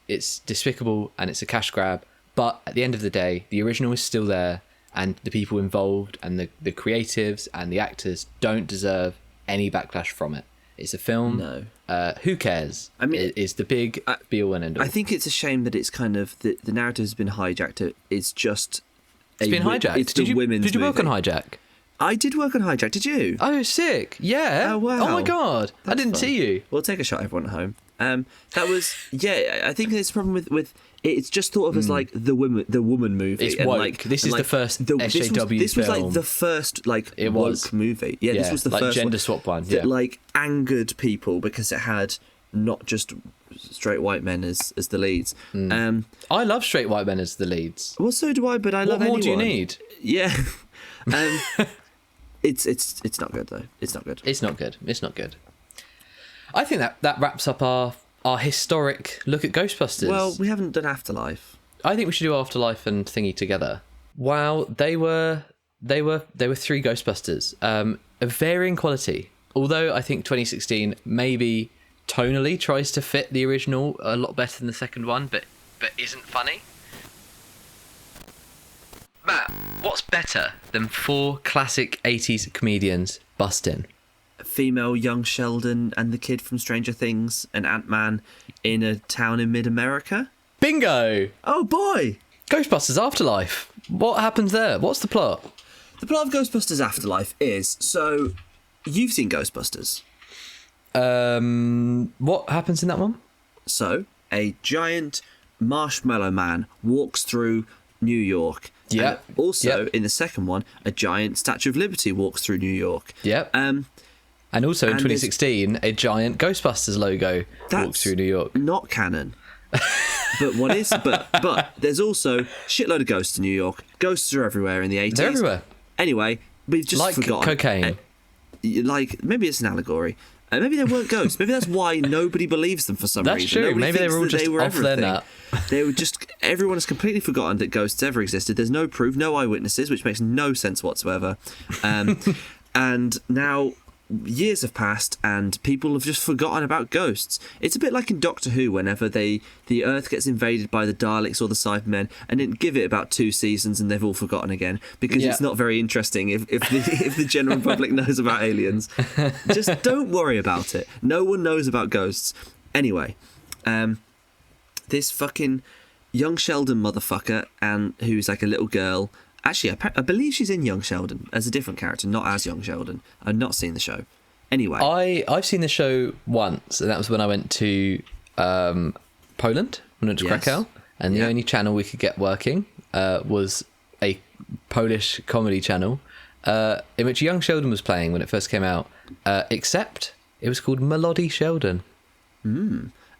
it's despicable and it's a cash grab, but at the end of the day, the original is still there, and the people involved and the creatives and the actors don't deserve any backlash from it. It's a film. No. Who cares? I mean, it's the big be all and end all. I think it's a shame that it's kind of the narrative has been hijacked. It's just It's been hijacked. It's the women's Did you work on movie. Hijack? I did work on Hijack. Did you? Oh, sick. Yeah. Oh, wow. Oh, my God. I That's didn't fun. see you. We'll take a shot, everyone at home. That was I think there's a problem with it's just thought of as like the woman movie. It's and woke. like This is and the first SJW This was like film. the first like It woke was. movie. Yeah, this Yeah, was the like first gender one swap one, that yeah. like angered people because it had not just straight white men as the leads. I love straight white men as the leads. Well, so do I, but I love What more anyone. do you need? Yeah. It's not good though. It's not good. It's not good. It's not good. I think that wraps up our historic look at Ghostbusters. Well, we haven't done Afterlife. I think we should do Afterlife and Thingy together. Wow, they were three Ghostbusters, of varying quality. Although I think 2016 maybe tonally tries to fit the original a lot better than the second one, but isn't funny. Matt, what's better than four classic 80s comedians busting? Female young Sheldon and the kid from Stranger Things and Ant-Man in a town in mid-America. Bingo! Oh boy! Ghostbusters Afterlife. What happens there? What's the plot? The plot of Ghostbusters Afterlife is, so you've seen Ghostbusters. What happens in that one? So a giant marshmallow man walks through New York. Yeah. And also, Yep. in the second one, a giant Statue of Liberty walks through New York. Yep. And also in and 2016, a giant Ghostbusters logo walks through New York. Not canon. But what is? But there's also shitload of ghosts in New York. Ghosts are everywhere in the 80s. They're everywhere. Anyway, we've just Like forgotten. cocaine. Like maybe it's an allegory. Maybe they weren't ghosts. Maybe that's why nobody believes them for some That's reason. true. Nobody Maybe they thinks were all that just off their everything. nut. They were just. Everyone has completely forgotten that ghosts ever existed. There's no proof, no eyewitnesses, which makes no sense whatsoever. And now years have passed, and people have just forgotten about ghosts. It's a bit like in Doctor Who, whenever the Earth gets invaded by the Daleks or the Cybermen, and then give it about 2 seasons, and they've all forgotten again because Yeah. it's not very interesting if the general public knows about aliens. Just don't worry about it. No one knows about ghosts. Anyway, this fucking young Sheldon motherfucker, and who's like a little girl. Actually, I believe she's in Young Sheldon as a different character, not as Young Sheldon. I've not seen the show. Anyway, I've seen the show once, and that was when I went to Poland. I went to Yes. Krakow, and the Yeah. only channel we could get working was a Polish comedy channel in which Young Sheldon was playing when it first came out, except it was called Melody Sheldon.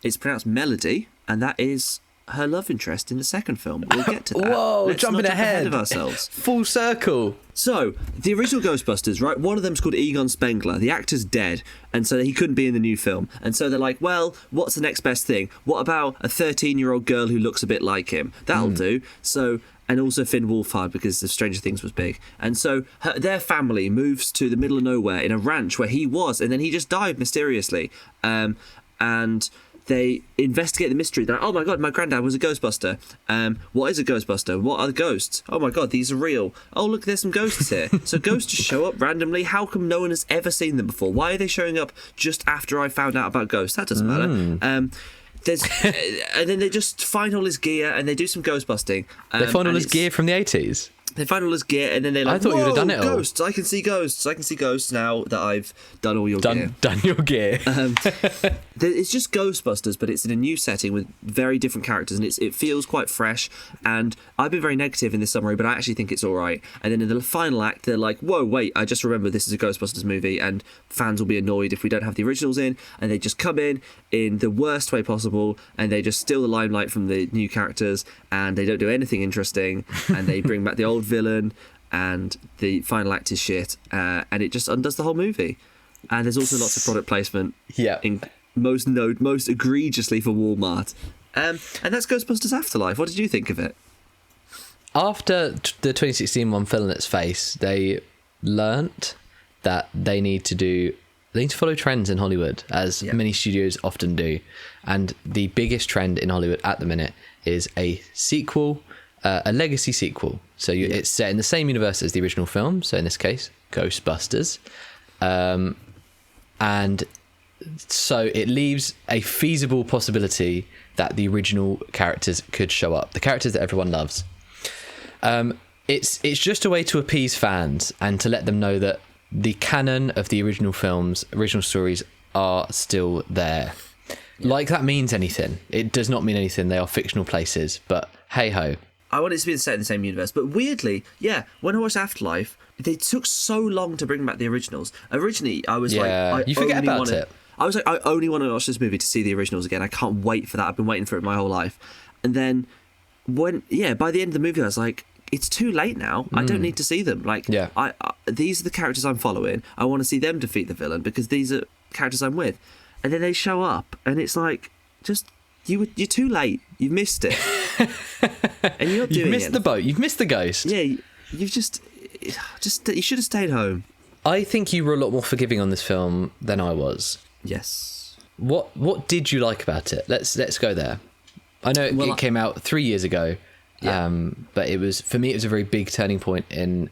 it's pronounced Melody, and that is her love interest in the second film. We'll get to that. Whoa, Let's jumping not jump ahead of ourselves. Full circle. So, the original Ghostbusters, right? One of them's called Egon Spengler. The actor's dead, and so he couldn't be in the new film. And so they're like, well, what's the next best thing? What about a 13-year-old girl who looks a bit like him? That'll do. So, and also Finn Wolfhard, because the Stranger Things was big. And so their family moves to the middle of nowhere in a ranch where he was, and then he just died mysteriously. And they investigate the mystery. They're like, oh my god, my granddad was a Ghostbuster. What is a Ghostbuster? What are the ghosts? Oh my god, these are real. Oh look, there's some ghosts here. So ghosts just show up randomly. How come no one has ever seen them before? Why are they showing up just after I found out about ghosts? That doesn't matter. And then they just find all his gear and they do some ghost busting. They find all and his it's- gear from the 80s. They find all his gear and then they're like, I thought you would've done it all. Ghosts! I can see ghosts! I can see ghosts now that I've done all your gear. Done your gear. It's just Ghostbusters, but it's in a new setting with very different characters, and it feels quite fresh. And I've been very negative in this summary, but I actually think it's all right. And then in the final act, they're like, "Whoa, wait! I just remember this is a Ghostbusters movie, and fans will be annoyed if we don't have the originals in." And they just come in the worst way possible, and they just steal the limelight from the new characters, and they don't do anything interesting, and they bring back the old villain, and the final act is shit, and it just undoes the whole movie. And there's also lots of product placement. Yeah. Most egregiously for Walmart. And that's Ghostbusters Afterlife. What did you think of it? After the 2016 one fell on its face, they learnt that they need to follow trends in Hollywood, as many studios often do. And the biggest trend in Hollywood at the minute is a sequel, a legacy sequel. So it's set in the same universe as the original film. So in this case, Ghostbusters. And so it leaves a feasible possibility that the original characters could show up. The characters that everyone loves. It's just a way to appease fans and to let them know that the canon of the original films, original stories are still there. Yeah. Like that means anything. It does not mean anything. They are fictional places, but hey ho. I want it to be set in the same universe, but weirdly, yeah, when I watched Afterlife, they took so long to bring back the originals. Originally, I was you forget about it. I was like, I only want to watch this movie to see the originals again. I can't wait for that. I've been waiting for it my whole life. And then by the end of the movie, I was like, it's too late now. I don't need to see them. Like, these are the characters I'm following. I want to see them defeat the villain because these are characters I'm with. And then they show up, and it's like, just you're too late. You've missed it, and you're doing You've missed the boat. You've missed the ghost. Yeah, you've just you should have stayed home. I think you were a lot more forgiving on this film than I was. Yes. What did you like about it? Let's go there. I know it came out 3 years ago, but it was, for me, it was a very big turning point in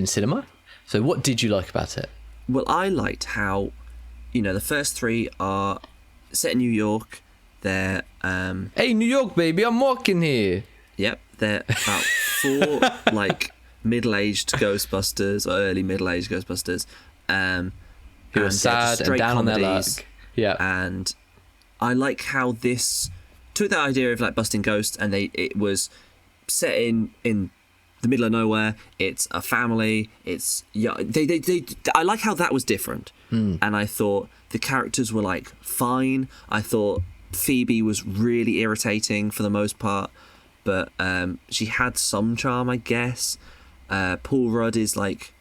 cinema. So what did you like about it? Well, I liked how, the first three are set in New York. They're hey, New York, baby, I'm walking here. Yep, they're about 4 like middle-aged Ghostbusters or early middle-aged Ghostbusters, who are sad and down on their luck. Yeah, and I like how this took that idea of like busting ghosts, and it was set in the middle of nowhere. It's a family. It's I like how that was different, and I thought the characters were like fine. I thought Phoebe was really irritating for the most part, but she had some charm, I guess. Paul Rudd is like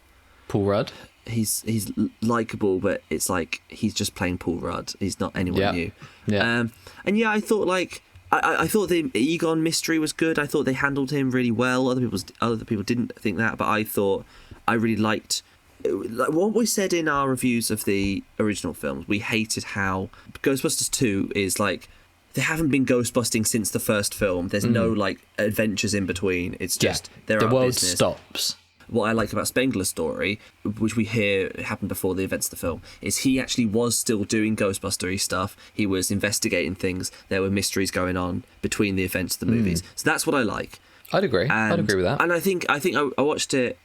Paul Rudd. He's likable, but it's like he's just playing Paul Rudd. He's not anyone new. Yeah. And yeah, I thought like I thought the Egon mystery was good. I thought they handled him really well. Other people didn't think that, but I thought I really liked what we said in our reviews of the original films. We hated how Ghostbusters 2 is like, they haven't been ghostbusting since the first film. There's no like adventures in between. It's just the world stops. What I like about Spengler's story, which we hear happened before the events of the film, is he actually was still doing Ghostbustery stuff. He was investigating things. There were mysteries going on between the events of the movies. So that's what I like. I'd agree. I'd agree with that. And I think I watched it.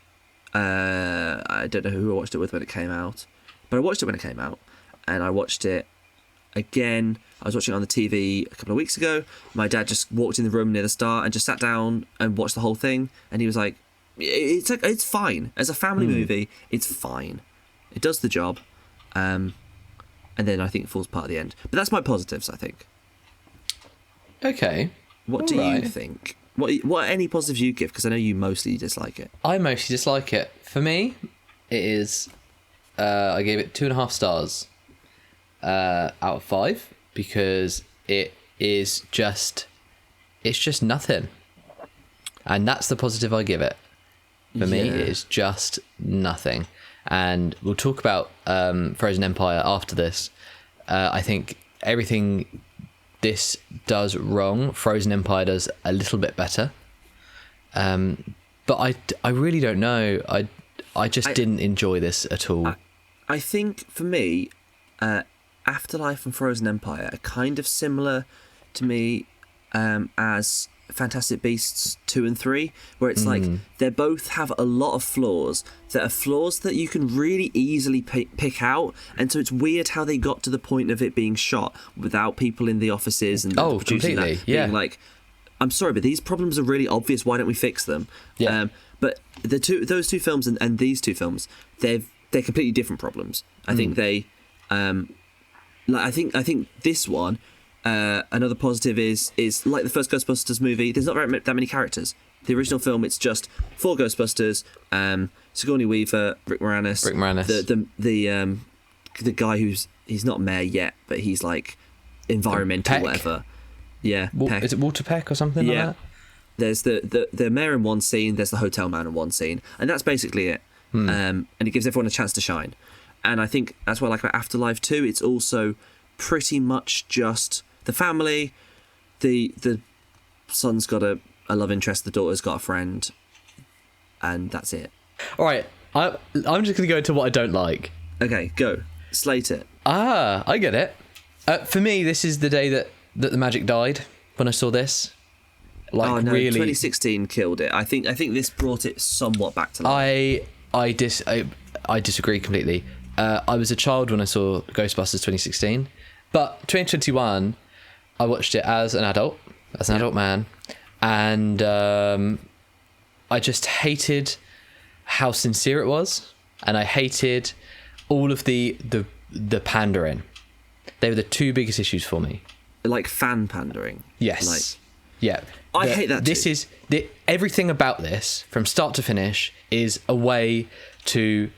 I don't know who I watched it with when it came out, but I watched it when it came out, and I watched it again. I was watching it on the TV a couple of weeks ago. My dad just walked in the room near the start and just sat down and watched the whole thing, and he was like, it's fine. As a family movie, it's fine. It does the job. And then I think it falls apart at the end. But that's my positives, I think. Okay. What do you think? What any positives you give? Because I know you mostly dislike it. I mostly dislike it. For me, it is... I gave it 2.5 stars out of 5 because it is just... It's just nothing. And that's the positive I give it. For me, it is just nothing. And we'll talk about Frozen Empire after this. I think everything this does wrong, Frozen Empire does a little bit better. But I really don't know. I just didn't enjoy this at all. I think, for me, Afterlife and Frozen Empire are kind of similar to me as Fantastic Beasts 2 and 3, where it's like they both have a lot of flaws that you can really easily pick out, and so it's weird how they got to the point of it being shot without people in the offices and the producing that being like, I'm sorry, but these problems are really obvious. Why don't we fix them? Yeah. But those two films and these two films, they're completely different problems. I think they, I think this one. Another positive is like the first Ghostbusters movie. There's not that many characters. The original film, it's just 4 Ghostbusters: Sigourney Weaver, Rick Moranis, the guy he's not mayor yet, but he's like environmental Peck. whatever. Yeah, Peck. Is it Walter Peck or something like that? There's the mayor in one scene. There's the hotel man in one scene, and that's basically it. And it gives everyone a chance to shine. And I think that's what I like about Afterlife too. It's also pretty much just the family, the son's got a love interest, the daughter's got a friend, and that's it. All right, I'm just going to go into what I don't like. Okay, go. Slate it. I get it. For me, this is the day that the magic died when I saw this. Like, oh no, really, 2016 killed it. I think this brought it somewhat back to life. I disagree completely. I was a child when I saw Ghostbusters 2016, but 2021 I watched it as an adult man, and I just hated how sincere it was, and I hated all of the pandering. They were the two biggest issues for me. Like fan pandering. Yes. Yeah. I hate that This too. is everything about this, from start to finish, is a way to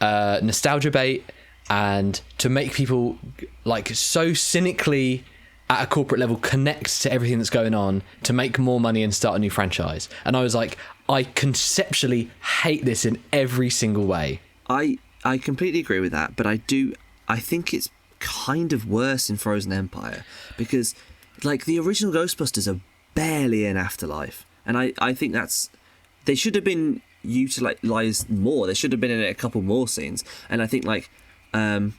nostalgia bait and to make people like so cynically at a corporate level connect to everything that's going on to make more money and start a new franchise. And I was like, I conceptually hate this in every single way. I completely agree with that, but I think it's kind of worse in Frozen Empire, because like the original Ghostbusters are barely in Afterlife, and I think they should have been utilized more. They should have been in a couple more scenes, and I think like Ecto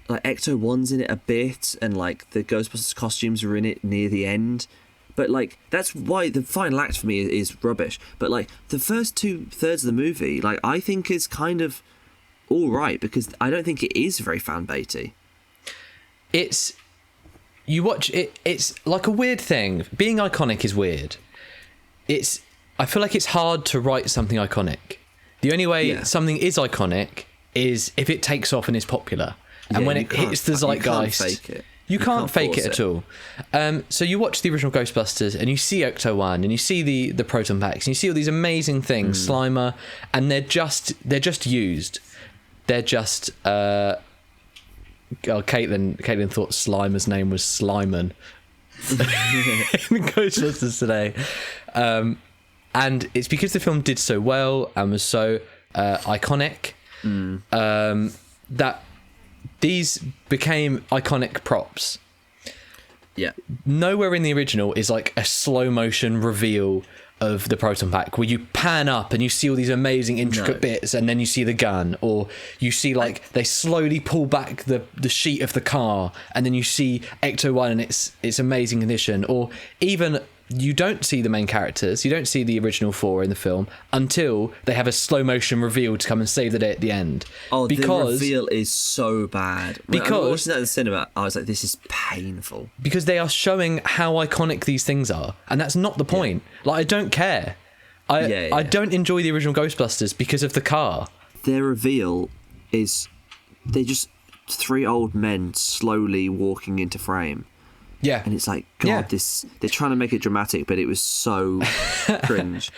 1's in it a bit, and like the Ghostbusters costumes are in it near the end, but like that's why the final act for me is rubbish. But like the first 2/3 of the movie, like I think is kind of all right, because I don't think it is very fan baity. You watch it, it's like a weird thing. Being iconic is weird. I feel like it's hard to write something iconic. The only way something is iconic is if it takes off and is popular. And when it hits the zeitgeist, you can't fake it at all. So you watch the original Ghostbusters and you see Octo One and you see the proton packs and you see all these amazing things, Slimer, and they're just used. They're just Caitlin thought Slimer's name was Sliman in Ghostbusters today. And it's because the film did so well and was so iconic that these became iconic props. Yeah. Nowhere in the original is like a slow motion reveal of the proton pack where you pan up and you see all these amazing intricate bits, and then you see the gun, or you see like they slowly pull back the sheet of the car and then you see Ecto 1 in its amazing condition, or even you don't see the main characters, you don't see the original four in the film until they have a slow motion reveal to come and save the day at the end. Oh, because the reveal is so bad. When I was watching that in the cinema, I was like, this is painful. Because they are showing how iconic these things are, and that's not the point. Like, I don't care. I don't enjoy the original Ghostbusters because of the car. Their reveal is they're just three old men slowly walking into frame. Yeah. And it's like, God, they're trying to make it dramatic, but it was so cringe.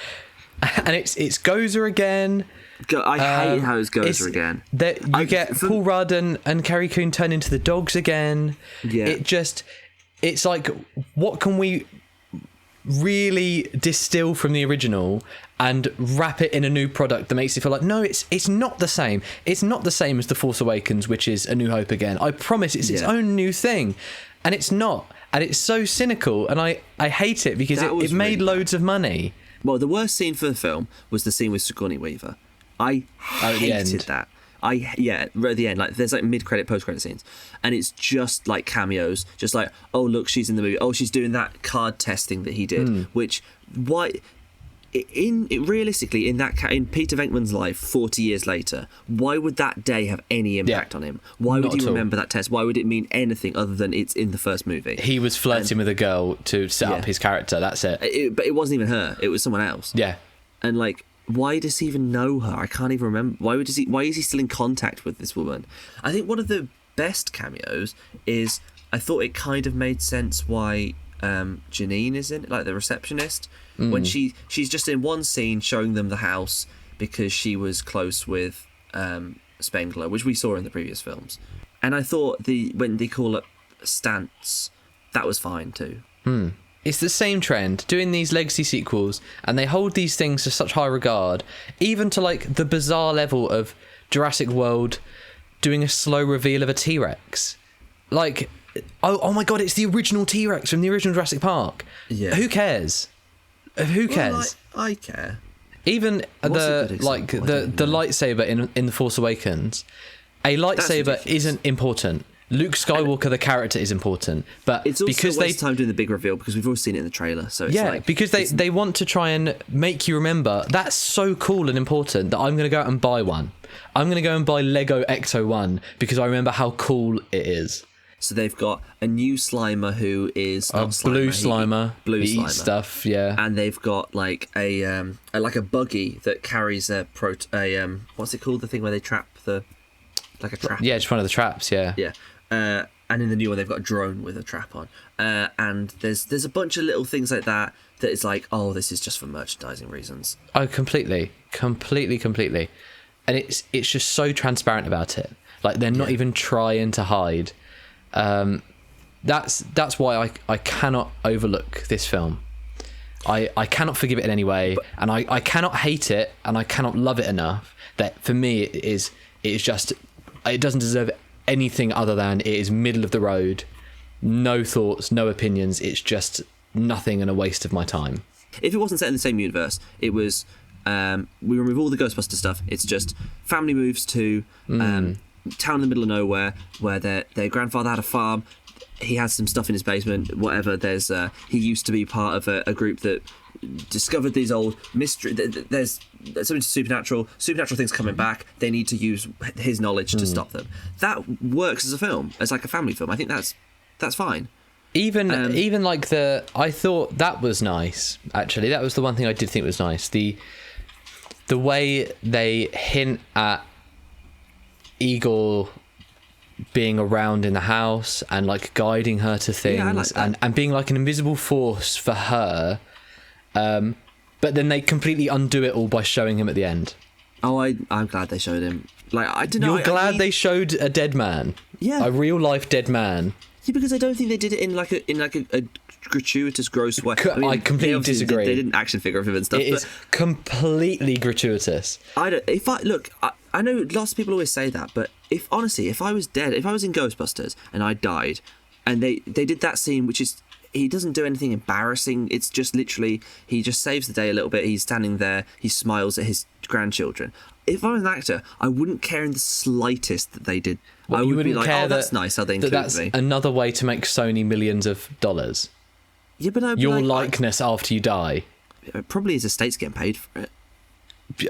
And it's Gozer again. I hate how it's Gozer again. You get Paul Rudd and Carrie Coon turn into the dogs again. Yeah. It's like, what can we really distill from the original and wrap it in a new product that makes it feel like, no, it's not the same. It's not the same as The Force Awakens, which is A New Hope again. I promise it's its own new thing. And it's not. And it's so cynical, and I hate it because it made loads of money. Well, the worst scene for the film was the scene with Sigourney Weaver. I hated that. Right at the end, like there's like mid-credit, post-credit scenes, and it's just like cameos, just like, oh look, she's in the movie. Oh, she's doing that card testing that he did. Which realistically in Peter Venkman's life 40 years later, why would that day have any impact on him? Why would he remember that test? Why would it mean anything other than it's in the first movie? He was flirting with a girl to set up his character. That's it. But it wasn't even her. It was someone else. Yeah. And like, why does he even know her? I can't even remember. Why is he still in contact with this woman? I think one of the best cameos is, I thought it kind of made sense why Janine is in it, like the receptionist, when she's just in one scene showing them the house because she was close with Spengler, which we saw in the previous films. And I thought when they call it Stantz, that was fine too. It's the same trend, doing these legacy sequels, and they hold these things to such high regard, even to like the bizarre level of Jurassic World doing a slow reveal of a T-Rex. Like, oh my God, it's the original T-Rex from the original Jurassic Park. Yeah. Who cares? Who cares? Well, I care. Even the lightsaber in The Force Awakens, a lightsaber isn't important. Luke Skywalker, the character, is important, but It's also because a waste of time doing the big reveal because we've already seen it in the trailer. So it's because they want to try and make you remember that's so cool and important that I'm going to go out and buy one. I'm going to go and buy Lego Exo-1 because I remember how cool it is. So they've got a new Slimer who is not Slimer, Blue Slimer, blue he Slimer eats stuff, yeah. And they've got like a buggy that carries what's it called? The thing where they trap a trap. Yeah, just one of the traps, yeah. Yeah. And in the new one, they've got a drone with a trap on. And there's a bunch of little things like that is like, oh, this is just for merchandising reasons. Oh, completely. And it's just so transparent about it. Like, they're not even trying to hide. That's why I cannot overlook this film. I cannot forgive it in any way, and I cannot hate it, and I cannot love it enough that for me it is just, it doesn't deserve anything other than it is middle of the road, no thoughts, no opinions. It's just nothing and a waste of my time. If it wasn't set in the same universe, it was we remove all the Ghostbusters stuff. It's just family moves to town in the middle of nowhere where their grandfather had a farm. He has some stuff in his basement, whatever. There's he used to be part of a group that discovered these old mystery. There's something supernatural things coming back. They need to use his knowledge to stop them. That works as a film, as like a family film. I think that's fine. Even like I thought that was nice. Actually, that was the one thing I did think was nice. The way they hint at Igor being around in the house and like guiding her to things, I like that. and being like an invisible force for her, but then they completely undo it all by showing him at the end. Oh, I'm glad they showed him. Like, I don't know. You're glad they showed a dead man? Yeah, a real life dead man. Yeah, because I don't think they did it in like a gratuitous, gross way. I completely disagree. They didn't action figure of him and stuff. It is completely gratuitous. I know lots of people always say that, but if I was dead, if I was in Ghostbusters and I died, and they did that scene, which is, he doesn't do anything embarrassing. It's just literally, he just saves the day a little bit. He's standing there, he smiles at his grandchildren. If I was an actor, I wouldn't care in the slightest that they did. I would be like, oh, that's nice how they included that's me. Another way to make Sony millions of dollars. Yeah, but I'd be your likeness after you die. Probably his estate's getting paid for it.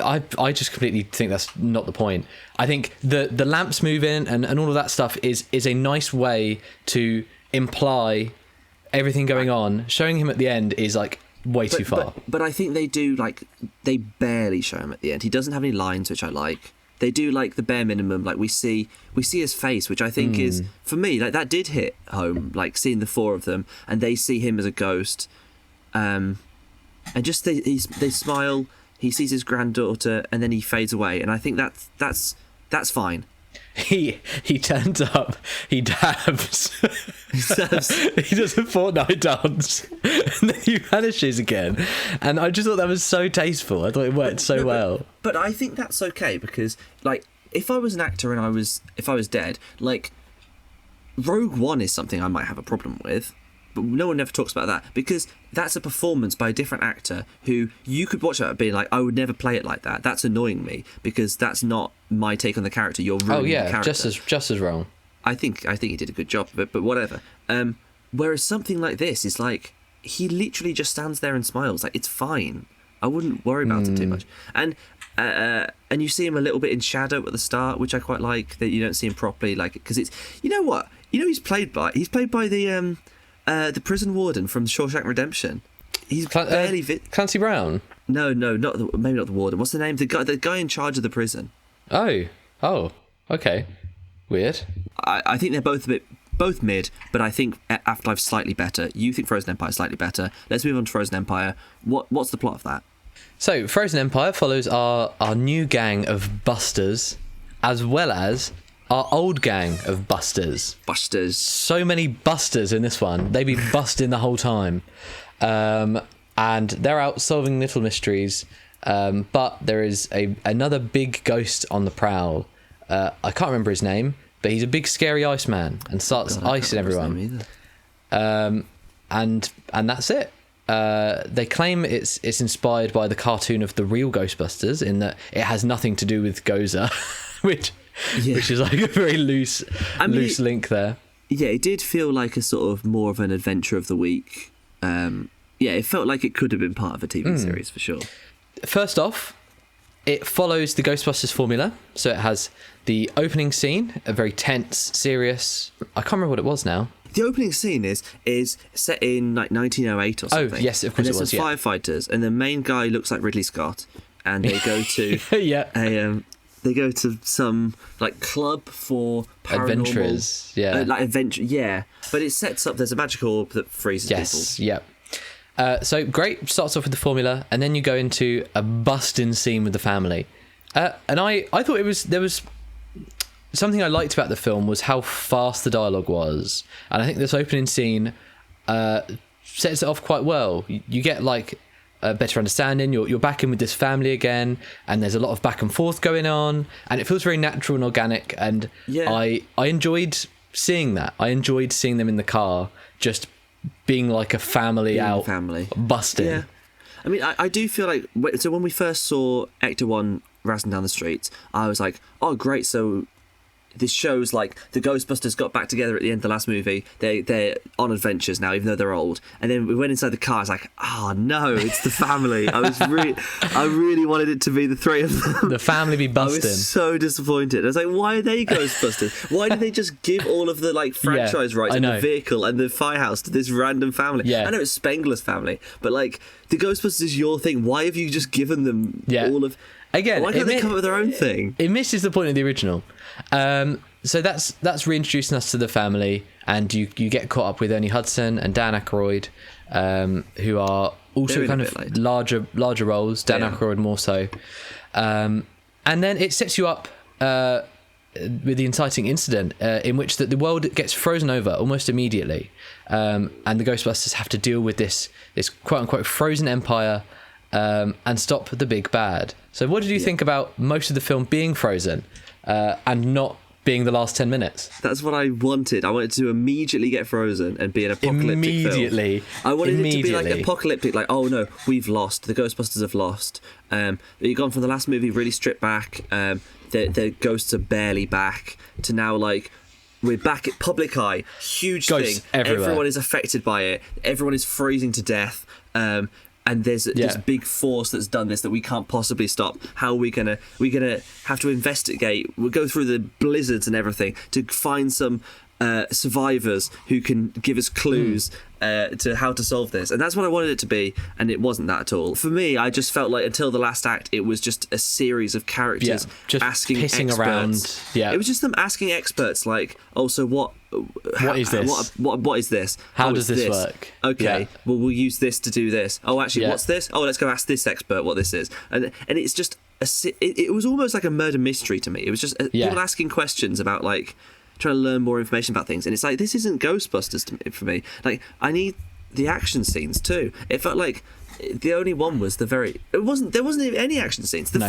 I just completely think that's not the point. I think the lamps moving and all of that stuff is a nice way to imply everything going on. Showing him at the end is like way too far. But I think they do, like, they barely show him at the end. He doesn't have any lines, which I like. They do like the bare minimum. Like we see his face, which I think is, for me, like that did hit home. Like seeing the four of them and they see him as a ghost, and just they smile. He sees his granddaughter and then he fades away. And I think that's fine. He turns up, he dabs, he does a Fortnite dance, and then he vanishes again. And I just thought that was so tasteful. I thought it worked so well. But I think that's okay because, like, if I was an actor and if I was dead, like, Rogue One is something I might have a problem with. But no one ever talks about that because that's a performance by a different actor who you could watch that and be like, I would never play it like that. That's annoying me because that's not my take on the character. You're ruining the character. just as wrong. I think he did a good job of it, but whatever. Whereas something like this is like he literally just stands there and smiles. Like, it's fine. I wouldn't worry about it too much. And you see him a little bit in shadow at the start, which I quite like. That you don't see him properly, like, because it's, you know what, he's played by the prison warden from Shawshank Redemption. He's barely Clancy Brown. No, maybe not the warden. What's the name? The guy in charge of the prison. Oh, okay, weird. I think they're both mid, but I think Afterlife's slightly better. You think Frozen Empire is slightly better. Let's move on to Frozen Empire. What's the plot of that? So Frozen Empire follows our new gang of busters, as well as our old gang of busters. So many busters in this one. They be busting the whole time. And they're out solving little mysteries. But there is another big ghost on the prowl. I can't remember his name, but he's a big scary ice man and starts icing everyone. And that's it. They claim it's inspired by the cartoon of the real Ghostbusters in that it has nothing to do with Gozer, which which is like a very loose link there. Yeah, it did feel like a sort of more of an adventure of the week. It felt like it could have been part of a TV series for sure. First off, it follows the Ghostbusters formula. So it has the opening scene, a very tense, serious... I can't remember what it was now. The opening scene is set in like 1908 or something. Oh, yes, of course it was, and there's some firefighters, and the main guy looks like Ridley Scott, and they go to they go to some like club for paranormal... Adventurers, yeah. Like adventure, yeah. But it sets up, there's a magical orb that freezes people. Yes, yeah. So great, starts off with the formula, and then you go into a bustin' scene with the family. And I thought there was something I liked about the film was how fast the dialogue was. And I think this opening scene sets it off quite well. You get like a better understanding. You're back in with this family again, and there's a lot of back and forth going on, and it feels very natural and organic. And I enjoyed seeing that. I enjoyed seeing them in the car, just being like a family busting. Yeah. I mean, I do feel like... So when we first saw Ecto 1 razzing down the streets, I was like, oh, great, so this shows like the Ghostbusters got back together at the end of the last movie. They're on adventures now, even though they're old. And then we went inside the car. I was like, oh no, it's the family. I really wanted it to be the three of them. The family be busting. I was so disappointed. I was like, why are they Ghostbusters? Why did they just give all of the like franchise rights and the vehicle and the firehouse to this random family? Yeah. I know it's Spengler's family, but like the Ghostbusters is your thing. Why have you just given them all of? Again, why can't they come up with their own thing? It misses the point of the original. So that's reintroducing us to the family, and you get caught up with Ernie Hudson and Dan Aykroyd, who are also kind of larger roles. Dan Aykroyd more so, and then it sets you up with the inciting incident in which the world gets frozen over almost immediately, and the Ghostbusters have to deal with this quote unquote frozen empire. And stop the big bad. So what did you think about most of the film being frozen and not being the last 10 minutes? That's what I wanted. I wanted to immediately get frozen and be an apocalyptic film. I wanted it to be like apocalyptic, like, oh no, we've lost. The Ghostbusters have lost. You've gone from the last movie really stripped back. The ghosts are barely back to now like... We're back at public eye. Huge ghosts thing. Everywhere. Everyone is affected by it. Everyone is freezing to death. And there's this big force that's done this that we can't possibly stop. How are we gonna have to investigate? We'll go through the blizzards and everything to find some survivors who can give us clues to how to solve this. And that's what I wanted it to be, and it wasn't that at all. For me, I just felt like until the last act, it was just a series of characters just asking pissing experts. Around. Yeah, it was just them asking experts like, oh, so what is this? What is this? How does this work? Okay, well, we'll use this to do this. Oh, actually, what's this? Oh, let's go ask this expert what this is. And it's just it was almost like a murder mystery to me. It was just people asking questions about like trying to learn more information about things, and it's like, this isn't Ghostbusters for me. Like, I need the action scenes too. It felt like the only one was there wasn't even any action scenes. The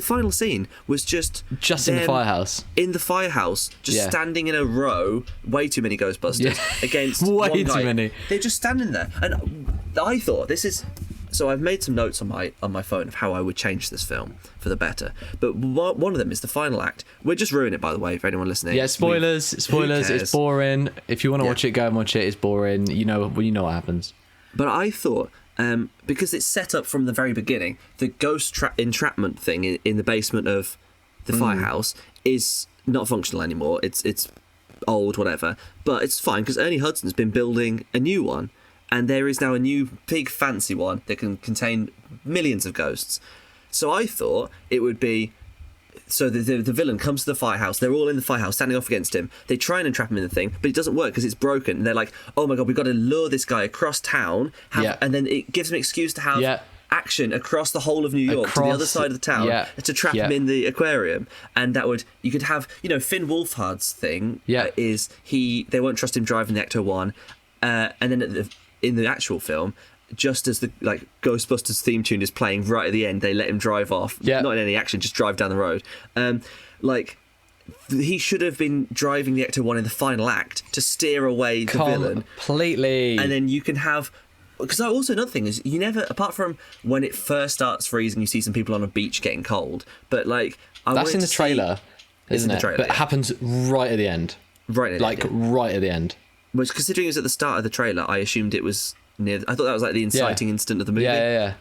final scene was just in the firehouse. In the firehouse, just standing in a row. Way too many Ghostbusters against way one guy. Too many. They're just standing there, and I thought this is. So I've made some notes on my phone of how I would change this film for the better. But one of them is the final act. We'll just ruin it, by the way, for anyone listening. Yeah, spoilers. It's boring. If you want to watch it, go and watch it. It's boring. You know what happens. But I thought, because it's set up from the very beginning, the ghost entrapment thing in the basement of the firehouse is not functional anymore. It's old, whatever. But it's fine because Ernie Hudson's been building a new one. And there is now a new big fancy one that can contain millions of ghosts. So I thought it would be... So the villain comes to the firehouse. They're all in the firehouse, standing off against him. They try and entrap him in the thing, but it doesn't work because it's broken. And they're like, oh my God, we've got to lure this guy across town. And then it gives him an excuse to have action across the whole of New York to the other side of the town to trap him in the aquarium. And you could have, Finn Wolfhard's thing is they won't trust him driving the Ecto 1. And then in the actual film, just as the Ghostbusters theme tune is playing right at the end, they let him drive off. Not in any action, just drive down the road. He should have been driving the Ecto 1 in the final act to steer away the villain completely. And then you can have... Because also another thing is, you never, apart from when it first starts freezing, you see some people on a beach getting cold. But that's in the trailer. isn't in the it? trailer, But it yeah. happens right at the end. Right at the end, yeah. Right at the end. Which, considering it was at the start of the trailer, I assumed it was near. I thought that was like the inciting incident of the movie. Yeah.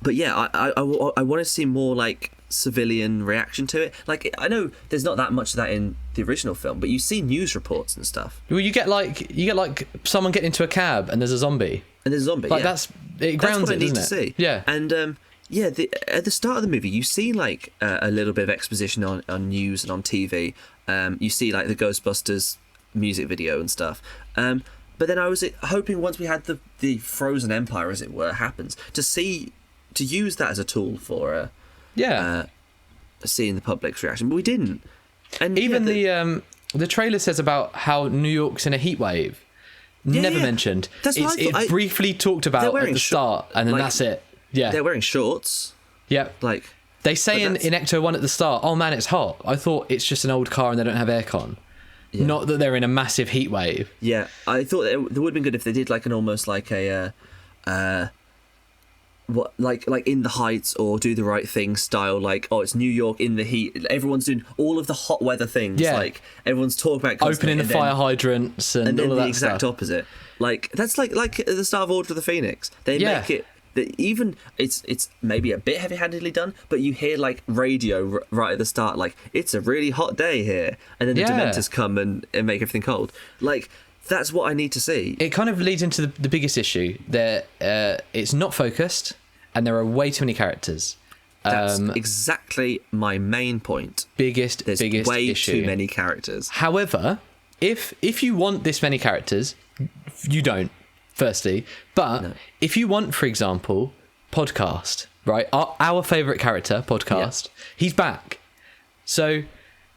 But yeah, I want to see more like civilian reaction to it. Like, I know there's not that much of that in the original film, but you see news reports and stuff. Well, you get like someone getting into a cab and there's a zombie. And there's a zombie. Like yeah. it grounds That's what I it, need doesn't to it? see. Yeah. And at the start of the movie, you see like a little bit of exposition on news and on TV. You see like the Ghostbusters music video and stuff. But then I was hoping once we had the Frozen Empire, as it were, happens, to use that as a tool for seeing the public's reaction. But we didn't. And even the trailer says about how New York's in a heat wave. Never mentioned. That's what I thought. It's briefly talked about at the start, and then that's it. Yeah. They're wearing shorts. Yeah. Like, they say in Ecto 1 at the start, oh man, it's hot. I thought it's just an old car and they don't have aircon. Yeah. Not that they're in a massive heat wave. Yeah, I thought there would have been good if they did like an almost like a like In the Heights or Do the Right Thing style, like, oh, it's New York in the heat, everyone's doing all of the hot weather things, like everyone's talking about opening the fire hydrants and all of that the exact stuff. opposite, like that's like at the start of Order of the Phoenix, they make it that even it's maybe a bit heavy-handedly done, but you hear like radio right at the start, like, it's a really hot day here, and then the Dementors come and make everything cold. Like, that's what I need to see. It kind of leads into the biggest issue. It's not focused, and there are way too many characters. That's exactly my main point. There's way issue. too many characters. However, if you want this many characters, you don't, firstly. But if you want, for example, Podcast, right? Our favourite character, Podcast, he's back. So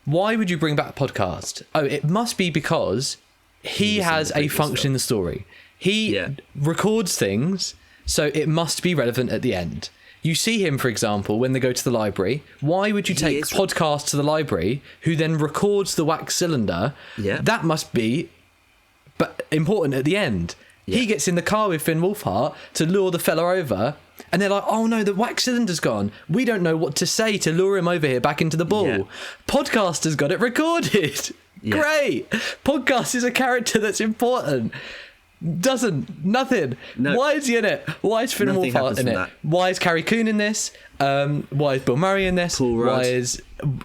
why would you bring back Podcast? Oh, it must be because he has a function in the story. He records things, so it must be relevant at the end. You see him, for example, when they go to the library. Why would you take Podcast to the library, who then records the wax cylinder? Yeah. That must be important at the end. Yeah. He gets in the car with Finn Wolfhard to lure the fella over, and they're like, oh no, the wax cylinder's gone. We don't know what to say to lure him over here back into the ball. Yeah. Podcast has got it recorded. Yeah. Great. Podcast is a character that's important. Nothing. No. Why is he in it? Why is Finn Wolfhard in it? That. Why is Carrie Coon in this? Why is Bill Murray in this? Paul Rudd.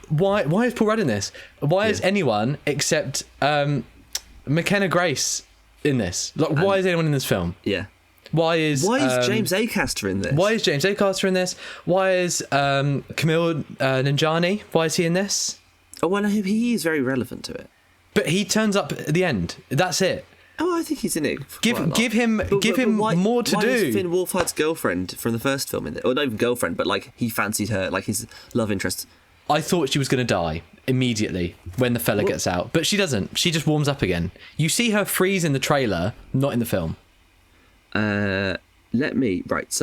Why is Paul Rudd in this? Why is anyone except McKenna Grace in this? Like, why is anyone in this film? Yeah. Why is James Acaster in this? Why is James Acaster in this? Why is Camille Nanjiani? Why is he in this? Oh, well, he is very relevant to it. But he turns up at the end. That's it. Oh, I think he's in it. Give him more to do. Why is Finn Wolfhard's girlfriend from the first film in it? Or not even girlfriend, but like he fancied her, like his love interest. I thought she was going to die immediately when the fella gets out, but she doesn't. She just warms up again. You see her freeze in the trailer, not in the film. So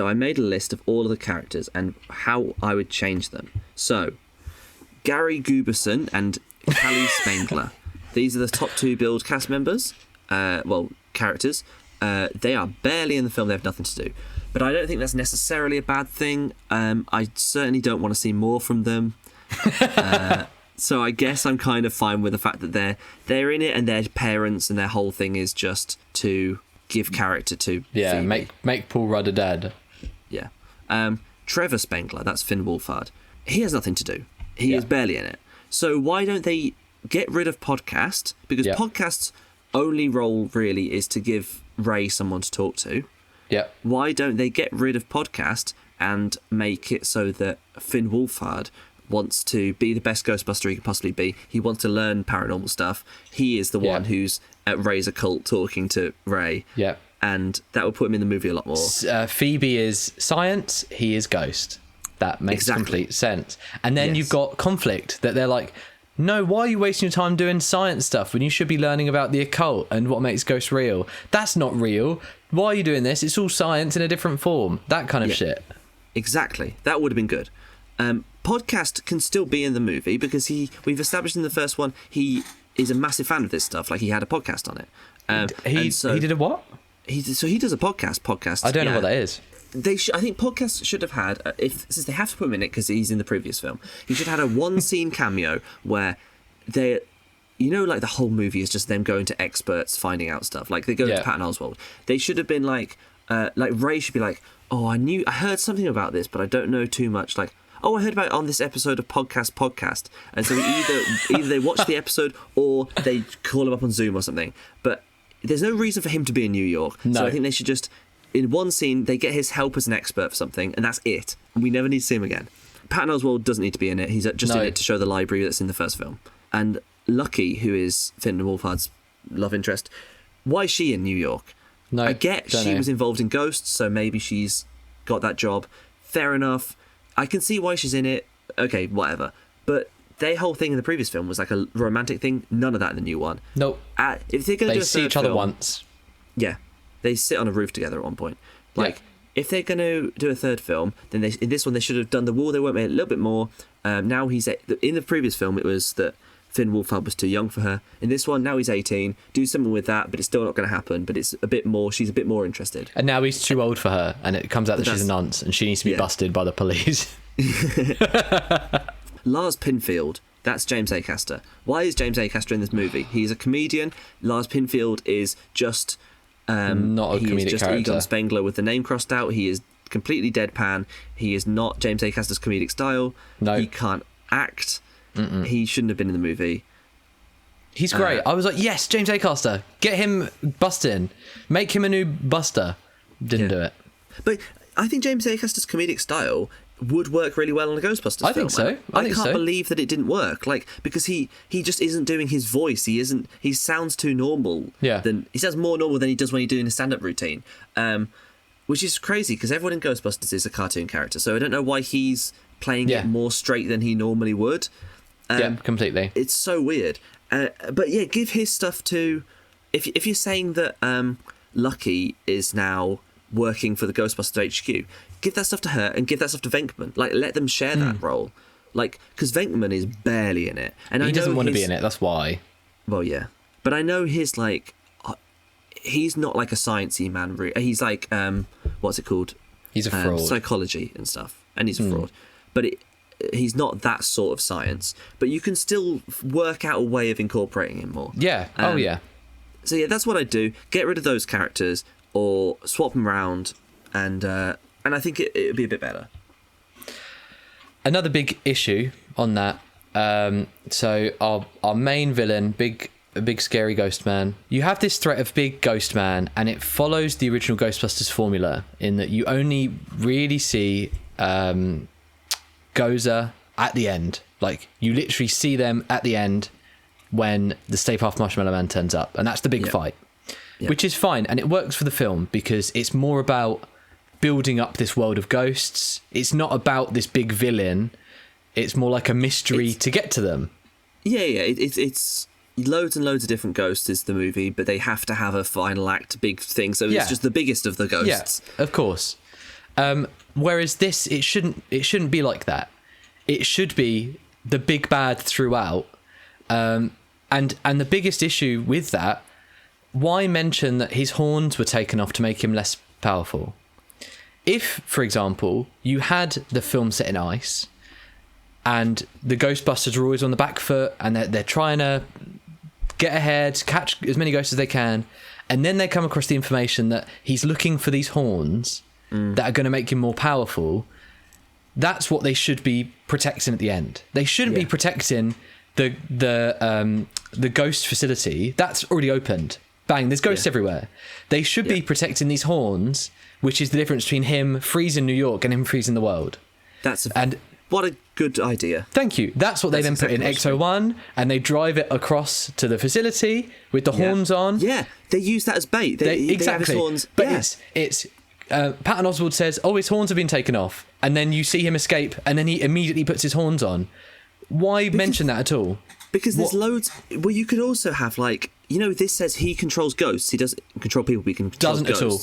I made a list of all of the characters and how I would change them. So, Gary Guberson and Callie Spengler. These are the top two Build cast members. Characters. They are barely in the film. They have nothing to do. But I don't think that's necessarily a bad thing. I certainly don't want to see more from them. So I guess I'm kind of fine with the fact that they're in it and their parents and their whole thing is just to give character to Phoebe. make Paul Rudd a dad. Yeah. Trevor Spengler, that's Finn Wolfhard. He has nothing to do. He is barely in it. So why don't they get rid of Podcast? Because Podcast's only role really is to give Ray someone to talk to. Yeah. Why don't they get rid of Podcast and make it so that Finn Wolfhard wants to be the best Ghostbuster he can possibly be? He wants to learn paranormal stuff. He is the one who's at Ray's occult talking to Ray. Yeah. And that would put him in the movie a lot more. Phoebe is science, he is ghost. That makes complete sense. And then you've got conflict that they're like, no, why are you wasting your time doing science stuff when you should be learning about the occult and what makes ghosts real? That's not real. Why are you doing this? It's all science in a different form. That kind of shit. Exactly. That would have been good. Podcast can still be in the movie because we've established in the first one he is a massive fan of this stuff. Like, he had a podcast on it. He did a what? He does a podcast. I don't know what that is. I think Podcast should have had, since they have to put him in it because he's in the previous film, he should have had a one-scene cameo where they, like the whole movie is just them going to experts finding out stuff. Like they go to Patton Oswalt. They should have been like Ray should be like, oh, I heard something about this, but I don't know too much. Like, oh, I heard about it on this episode of Podcast. And so either they watch the episode or they call him up on Zoom or something. But there's no reason for him to be in New York. No. So I think they should just, in one scene, they get his help as an expert for something, and that's it. And we never need to see him again. Patton Oswalt doesn't need to be in it. He's just in it to show the library that's in the first film. And Lucky, who is Finn Wolfhard's love interest, why is she in New York? No, I get she was involved in Ghosts, so maybe she's got that job. Fair enough. I can see why she's in it. Okay, whatever. But their whole thing in the previous film was like a romantic thing. None of that in the new one. Nope. If they're going to do a see each other once. Yeah. They sit on a roof together at one point. If they're going to do a third film, then in this one they should have done the wall. They went a little bit more. Now he's in the previous film. It was that Finn Wolfhard was too young for her. In this one, now he's 18. Do something with that, but it's still not going to happen. But it's a bit more. She's a bit more interested. And now he's too old for her, and it comes out that she's a nonce, and she needs to be busted by the police. Lars Pinfield. That's James Acaster. Why is James Acaster in this movie? He's a comedian. Lars Pinfield is just not a comedic character. Egon Spengler with the name crossed out. He is completely deadpan. He is not James Acaster's comedic style. No, he can't act. He shouldn't have been in the movie. He's great. I was like, yes, James Acaster. Get him Bustin. Make him a new Buster. Didn't do it. But I think James Acaster's comedic style would work really well in a Ghostbusters film. I think so. I can't believe that it didn't work. Because he just isn't doing his voice. He sounds too normal. Yeah. He sounds more normal than he does when he's doing a stand-up routine. Which is crazy because everyone in Ghostbusters is a cartoon character. So I don't know why he's playing it more straight than he normally would. Completely. It's so weird. But yeah, give his stuff to... If you're saying that Lucky is now working for the Ghostbusters HQ, give that stuff to her and give that stuff to Venkman. Let them share that role. Because Venkman is barely in it. And he doesn't want to be in it, that's why. Well, yeah. But I know his, he's not like a sciencey man. He's like, what's it called? He's a fraud. Psychology and stuff. And he's a fraud. But he's not that sort of science, but you can still work out a way of incorporating him more. Yeah. So yeah, that's what I'd do. Get rid of those characters or swap them around, and I think it'd be a bit better. Another big issue on that. So our main villain, big scary ghost man. You have this threat of big ghost man, and it follows the original Ghostbusters formula in that you only really see Gozer at the end. You literally see them at the end when the Stay Puft Marshmallow Man turns up, and that's the big fight, which is fine, and it works for the film because it's more about building up this world of ghosts. It's not about this big villain. It's more like a mystery to get to them. It's loads and loads of different ghosts is the movie, but they have to have a final act big thing, so it's just the biggest of the ghosts. Yeah, of course. Whereas this, it shouldn't be like that. It should be the big bad throughout. And the biggest issue with that, why mention that his horns were taken off to make him less powerful? If, for example, you had the film set in ice and the Ghostbusters are always on the back foot and they're trying to get ahead, catch as many ghosts as they can, and then they come across the information that he's looking for these horns that are going to make him more powerful, that's what they should be protecting at the end. They shouldn't be protecting the ghost facility. That's already opened. Bang, there's ghosts everywhere. They should be protecting these horns, which is the difference between him freezing New York and him freezing the world. What a good idea. Thank you. That's what they then put in X01, and they drive it across to the facility with the horns on. Yeah, they use that as bait. They have his horns. But it's Patton Oswalt says, oh, his horns have been taken off, and then you see him escape, and then he immediately puts his horns on. Why mention that at all? Because there's loads... Well, you could also have, this says he controls ghosts. He doesn't control people, but he can control ghosts. Doesn't at all.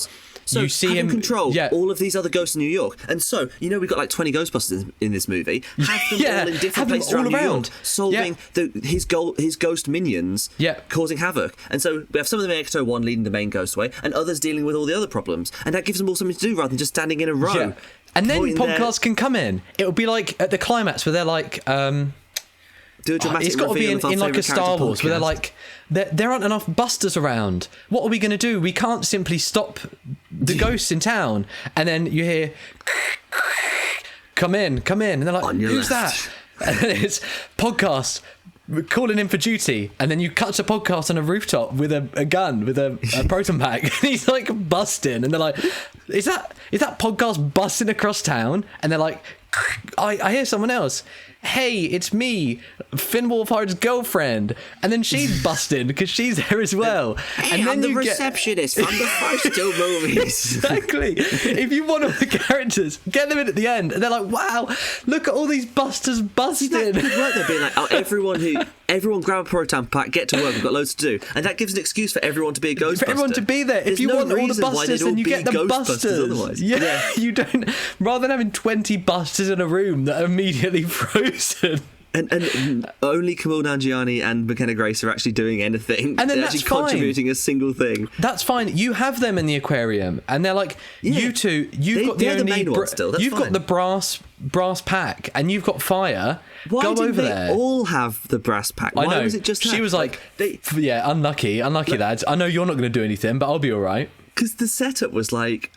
So you see have him control yeah. all of these other ghosts in New York. And so, we've got like 20 Ghostbusters in this movie. Have them Yeah, all in have different them places all around New York, around. solving his ghost minions, Yeah. causing havoc. And so we have some of them in Ecto 1 leading the main ghost way, and others dealing with all the other problems. And that gives them all something to do rather than just standing in a row. Yeah. And then pointing podcasts can come in. It'll be like at the climax where they're like, Do a dramatic it's got to be reveal of our in like a favourite Star character Wars where they're podcast. like, there aren't enough busters around. What are we going to do? We can't simply stop the ghosts in town. And then you hear, come in. And they're like, On your who's left. that? And then it's podcast. We're calling in for duty, and then you cut to podcast on a rooftop with a gun with a proton pack, and he's like busting, and they're like, "Is that podcast busting across town?" And they're like, "I hear someone else. Hey, it's me, Finn Wolfhard's girlfriend," and then she's busting because she's there as well. Hey, and then I'm the you receptionist from the first two movies. Exactly. If you want all the characters, get them in at the end, and they're like, "Wow, look at all these busters busting." That could work. They're being like, "Oh, everyone grab a proton pack, get to work. We've got loads to do," and that gives an excuse for everyone to be a Ghostbuster. For everyone to be there. There's If you no want all the reason why busters, they'd all then you be get the Ghostbusters busters. otherwise. Yeah, you don't. Rather than having 20 busters in a room that are immediately frozen. And only Kamal Nanjiani and McKenna Grace are actually doing anything. And then they're that's actually fine. Contributing a single thing. That's fine. You have them in the aquarium, and they're like, Yeah. you two. You've got the they're the only. main ones still, that's you've got fine. the brass pack, and you've got fire. Why Go didn't over they there. all have the brass pack? Why I know. was it just she her? was like, they, yeah, unlucky lads. I know you're not going to do anything, but I'll be all right. because the setup was like,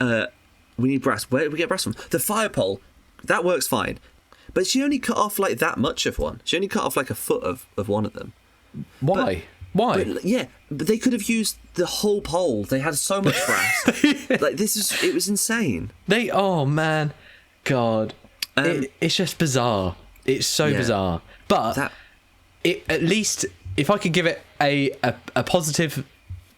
we need brass. Where do we get brass from? The fire pole, that works fine. But she only cut off like that much of one. She only cut off like a foot of one of them. Why? Why? But they could have used the whole pole. They had so much brass. It was insane. Oh man, God, it's just bizarre. It's so bizarre. But at least if I could give it a positive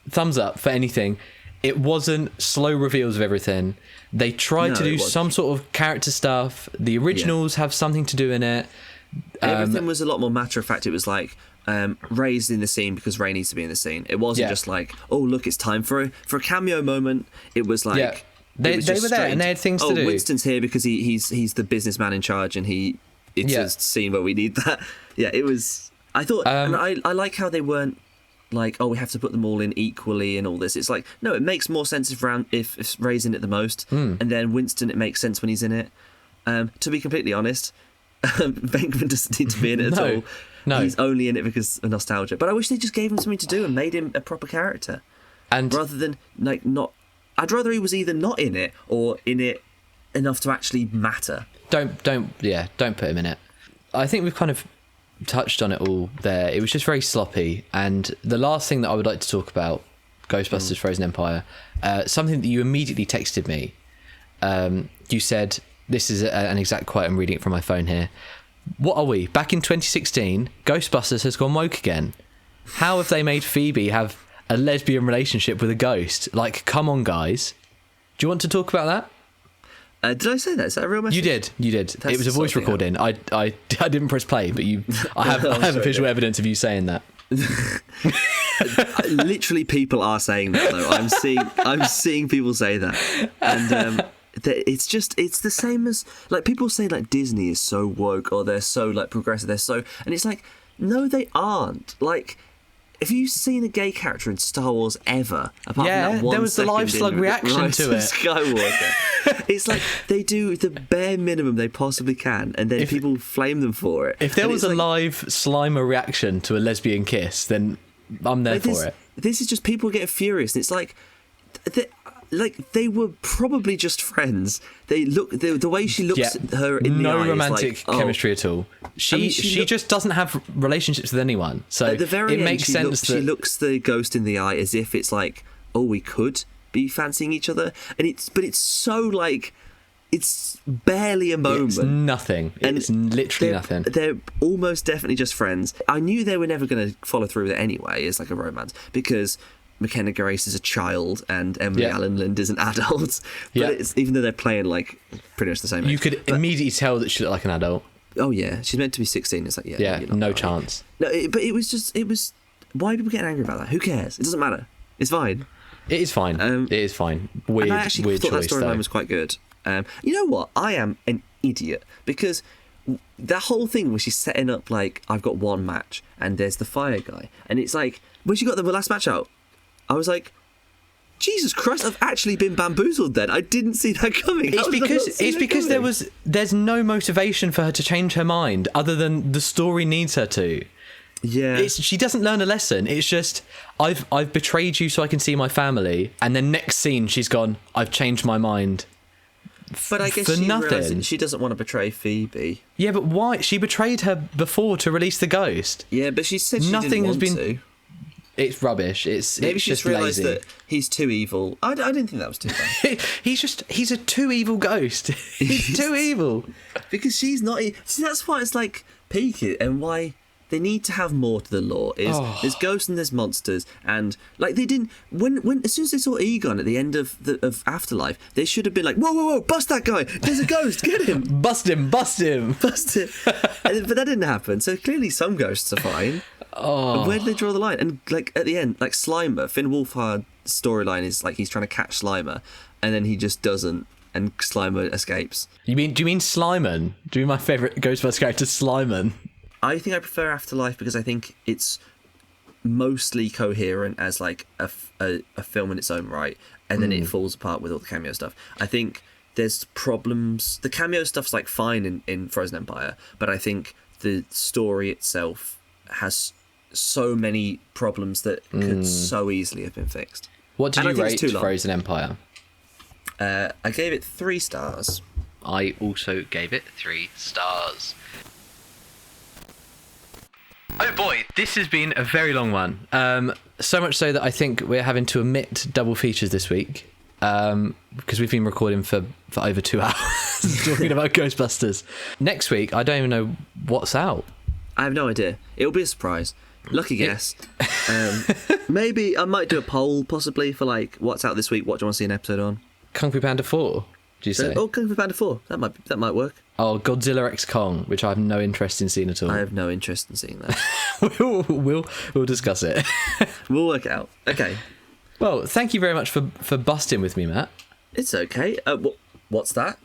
thumbs up for anything, it wasn't slow reveals of everything. They tried to do some sort of character stuff. The originals have something to do in it. Everything was a lot more matter of fact. It was like Ray's in the scene because Ray needs to be in the scene. It wasn't just like, oh look, it's time for a cameo moment. It was like they were there and they had things to do. Winston's here because he's the businessman in charge and it's a scene where we need that. Yeah, it was. I thought, and I like how they weren't like, oh, we have to put them all in equally and all this. It's like, no, it makes more sense if Ray's in it the most, and then Winston, it makes sense when he's in it. To be completely honest, Venkman doesn't need to be in it at all. No, he's only in it because of nostalgia. But I wish they just gave him something to do and made him a proper character, and rather than like not. I'd rather he was either not in it or in it enough to actually matter. Don't put him in it. I think we've kind of touched on it all there. It was just very sloppy. And the last thing that I would like to talk about, Ghostbusters Frozen Empire, something that you immediately texted me. You said, this is an exact quote, I'm reading it from my phone here. What are we? Back in 2016, Ghostbusters has gone woke again. How have they made Phoebe have a lesbian relationship with a ghost? Like, come on, guys. Do you want to talk about that? Did I say that? Is that a real message? You did. That's it was a voice recording. I didn't press play, but I have a visual evidence of you saying that. Literally, people are saying that though. I'm seeing people say that, and it's the same as like people say like Disney is so woke or they're so like progressive. And it's like, no, they aren't. Like, have you seen a gay character in Star Wars ever? Apart from that one there was the live slug reaction to it. Skywalker. It's like they do the bare minimum they possibly can, and then people flame them for it. If there was a live Slimer reaction to a lesbian kiss, then I'm there for it. This is just people getting furious. And it's like they were probably just friends. They look the way she looks at her in the eye. No romantic is like, chemistry at all. She just doesn't have relationships with anyone. So at the very end, makes sense she looks the ghost in the eye as if it's like, oh, we could be fancying each other, and it's so like. It's barely a moment. It's nothing. It's literally nothing. They're almost definitely just friends. I knew they were never going to follow through with it anyway as like a romance because McKenna Grace is a child and Emily Allen Lind is an adult. But even though they're playing like pretty much the same age. You could immediately tell that she looked like an adult. Oh yeah, she's meant to be 16. It's like no chance. No, but it was. Why are people getting angry about that? Who cares? It doesn't matter. It's fine. It is fine. It is fine. Weird, and I actually weird thought choice, that storyline though. was quite good. You know what? I am an idiot because that whole thing where she's setting up like, I've got one match and there's the fire guy, and it's like when she got the last match out, I was like, Jesus Christ, I've actually been bamboozled then. I didn't see that coming. It's because there's no motivation for her to change her mind other than the story needs her to. Yeah. She doesn't learn a lesson. It's just, I've betrayed you so I can see my family, and then next scene she's gone, I've changed my mind. But I guess for she nothing. realises she doesn't want to betray Phoebe. Yeah, but why? She betrayed her before to release the ghost. Yeah, but she said she Nothing didn't has want been. to. It's rubbish. Maybe It's she just just realised lazy. that he's too evil. I didn't think that was too bad. He's a too evil ghost. He's too evil. Because she's not. See, that's why it's like peaky, and why they need to have more to the lore. There's ghosts and there's monsters, and like they didn't when as soon as they saw Egon at the end of Afterlife, they should have been like, whoa, bust that guy! There's a ghost, get him, Bust him. bust him. But that didn't happen. So clearly, some ghosts are fine. Oh. Where did they draw the line? And like at the end, like Slimer, Finn Wolfhard's storyline is like he's trying to catch Slimer, and then he just doesn't, and Slimer escapes. Do you mean Slimen? Do you mean my favourite Ghostbusters character, Slimen? I think I prefer Afterlife because I think it's mostly coherent as like a film in its own right, and then it falls apart with all the cameo stuff. I think there's problems. The cameo stuff's like fine in Frozen Empire, but I think the story itself has so many problems that could so easily have been fixed. What did And I you think it's rate too long. Frozen Empire? I gave it 3 stars. I also gave it 3 stars. Oh boy, this has been a very long one. So much so that I think we're having to omit double features this week. Because we've been recording for over 2 hours talking about Ghostbusters. Next week, I don't even know what's out. I have no idea. It'll be a surprise. Lucky guess. Maybe I might do a poll, possibly, for like what's out this week. What do you want to see an episode on? Kung Fu Panda 4, do you say? Oh, Kung Fu Panda 4. That might work. Oh, Godzilla X Kong, which I have no interest in seeing at all. I have no interest in seeing that. we'll discuss it. We'll work it out. Okay. Well, thank you very much for busting with me, Matt. It's okay. What's that?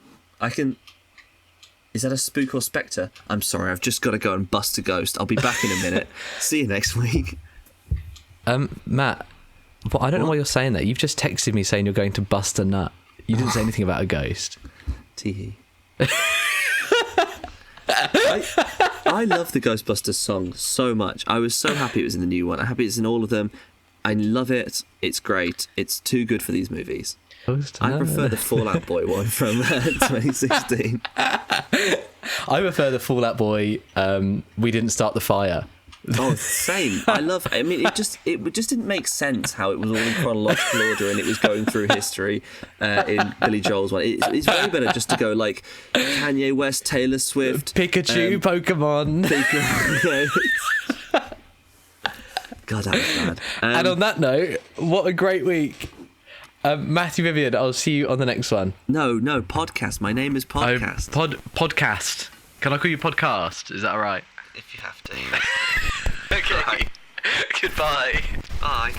Is that a spook or spectre? I'm sorry, I've just got to go and bust a ghost. I'll be back in a minute. See you next week. Matt, well, I don't know why you're saying that. You've just texted me saying you're going to bust a nut. You didn't say anything about a ghost. Tee-hee. I love the Ghostbusters song so much. I was so happy it was in the new one. I'm happy it's in all of them. I love it. It's great. It's too good for these movies. I prefer the Fall Out Boy one from 2016. I prefer the Fall Out Boy, We Didn't Start the Fire. Oh, same. I mean, it just didn't make sense how it was all in chronological order and it was going through history in Billy Joel's one. It's way better just to go like Kanye West, Taylor Swift, Pikachu, Pokemon. God, that was bad. And on that note, what a great week. Matthew Vivian, I'll see you on the next one. No, podcast. My name is Podcast. Podcast. Can I call you Podcast? Is that all right? If you have to. Okay. Right. Goodbye. Bye.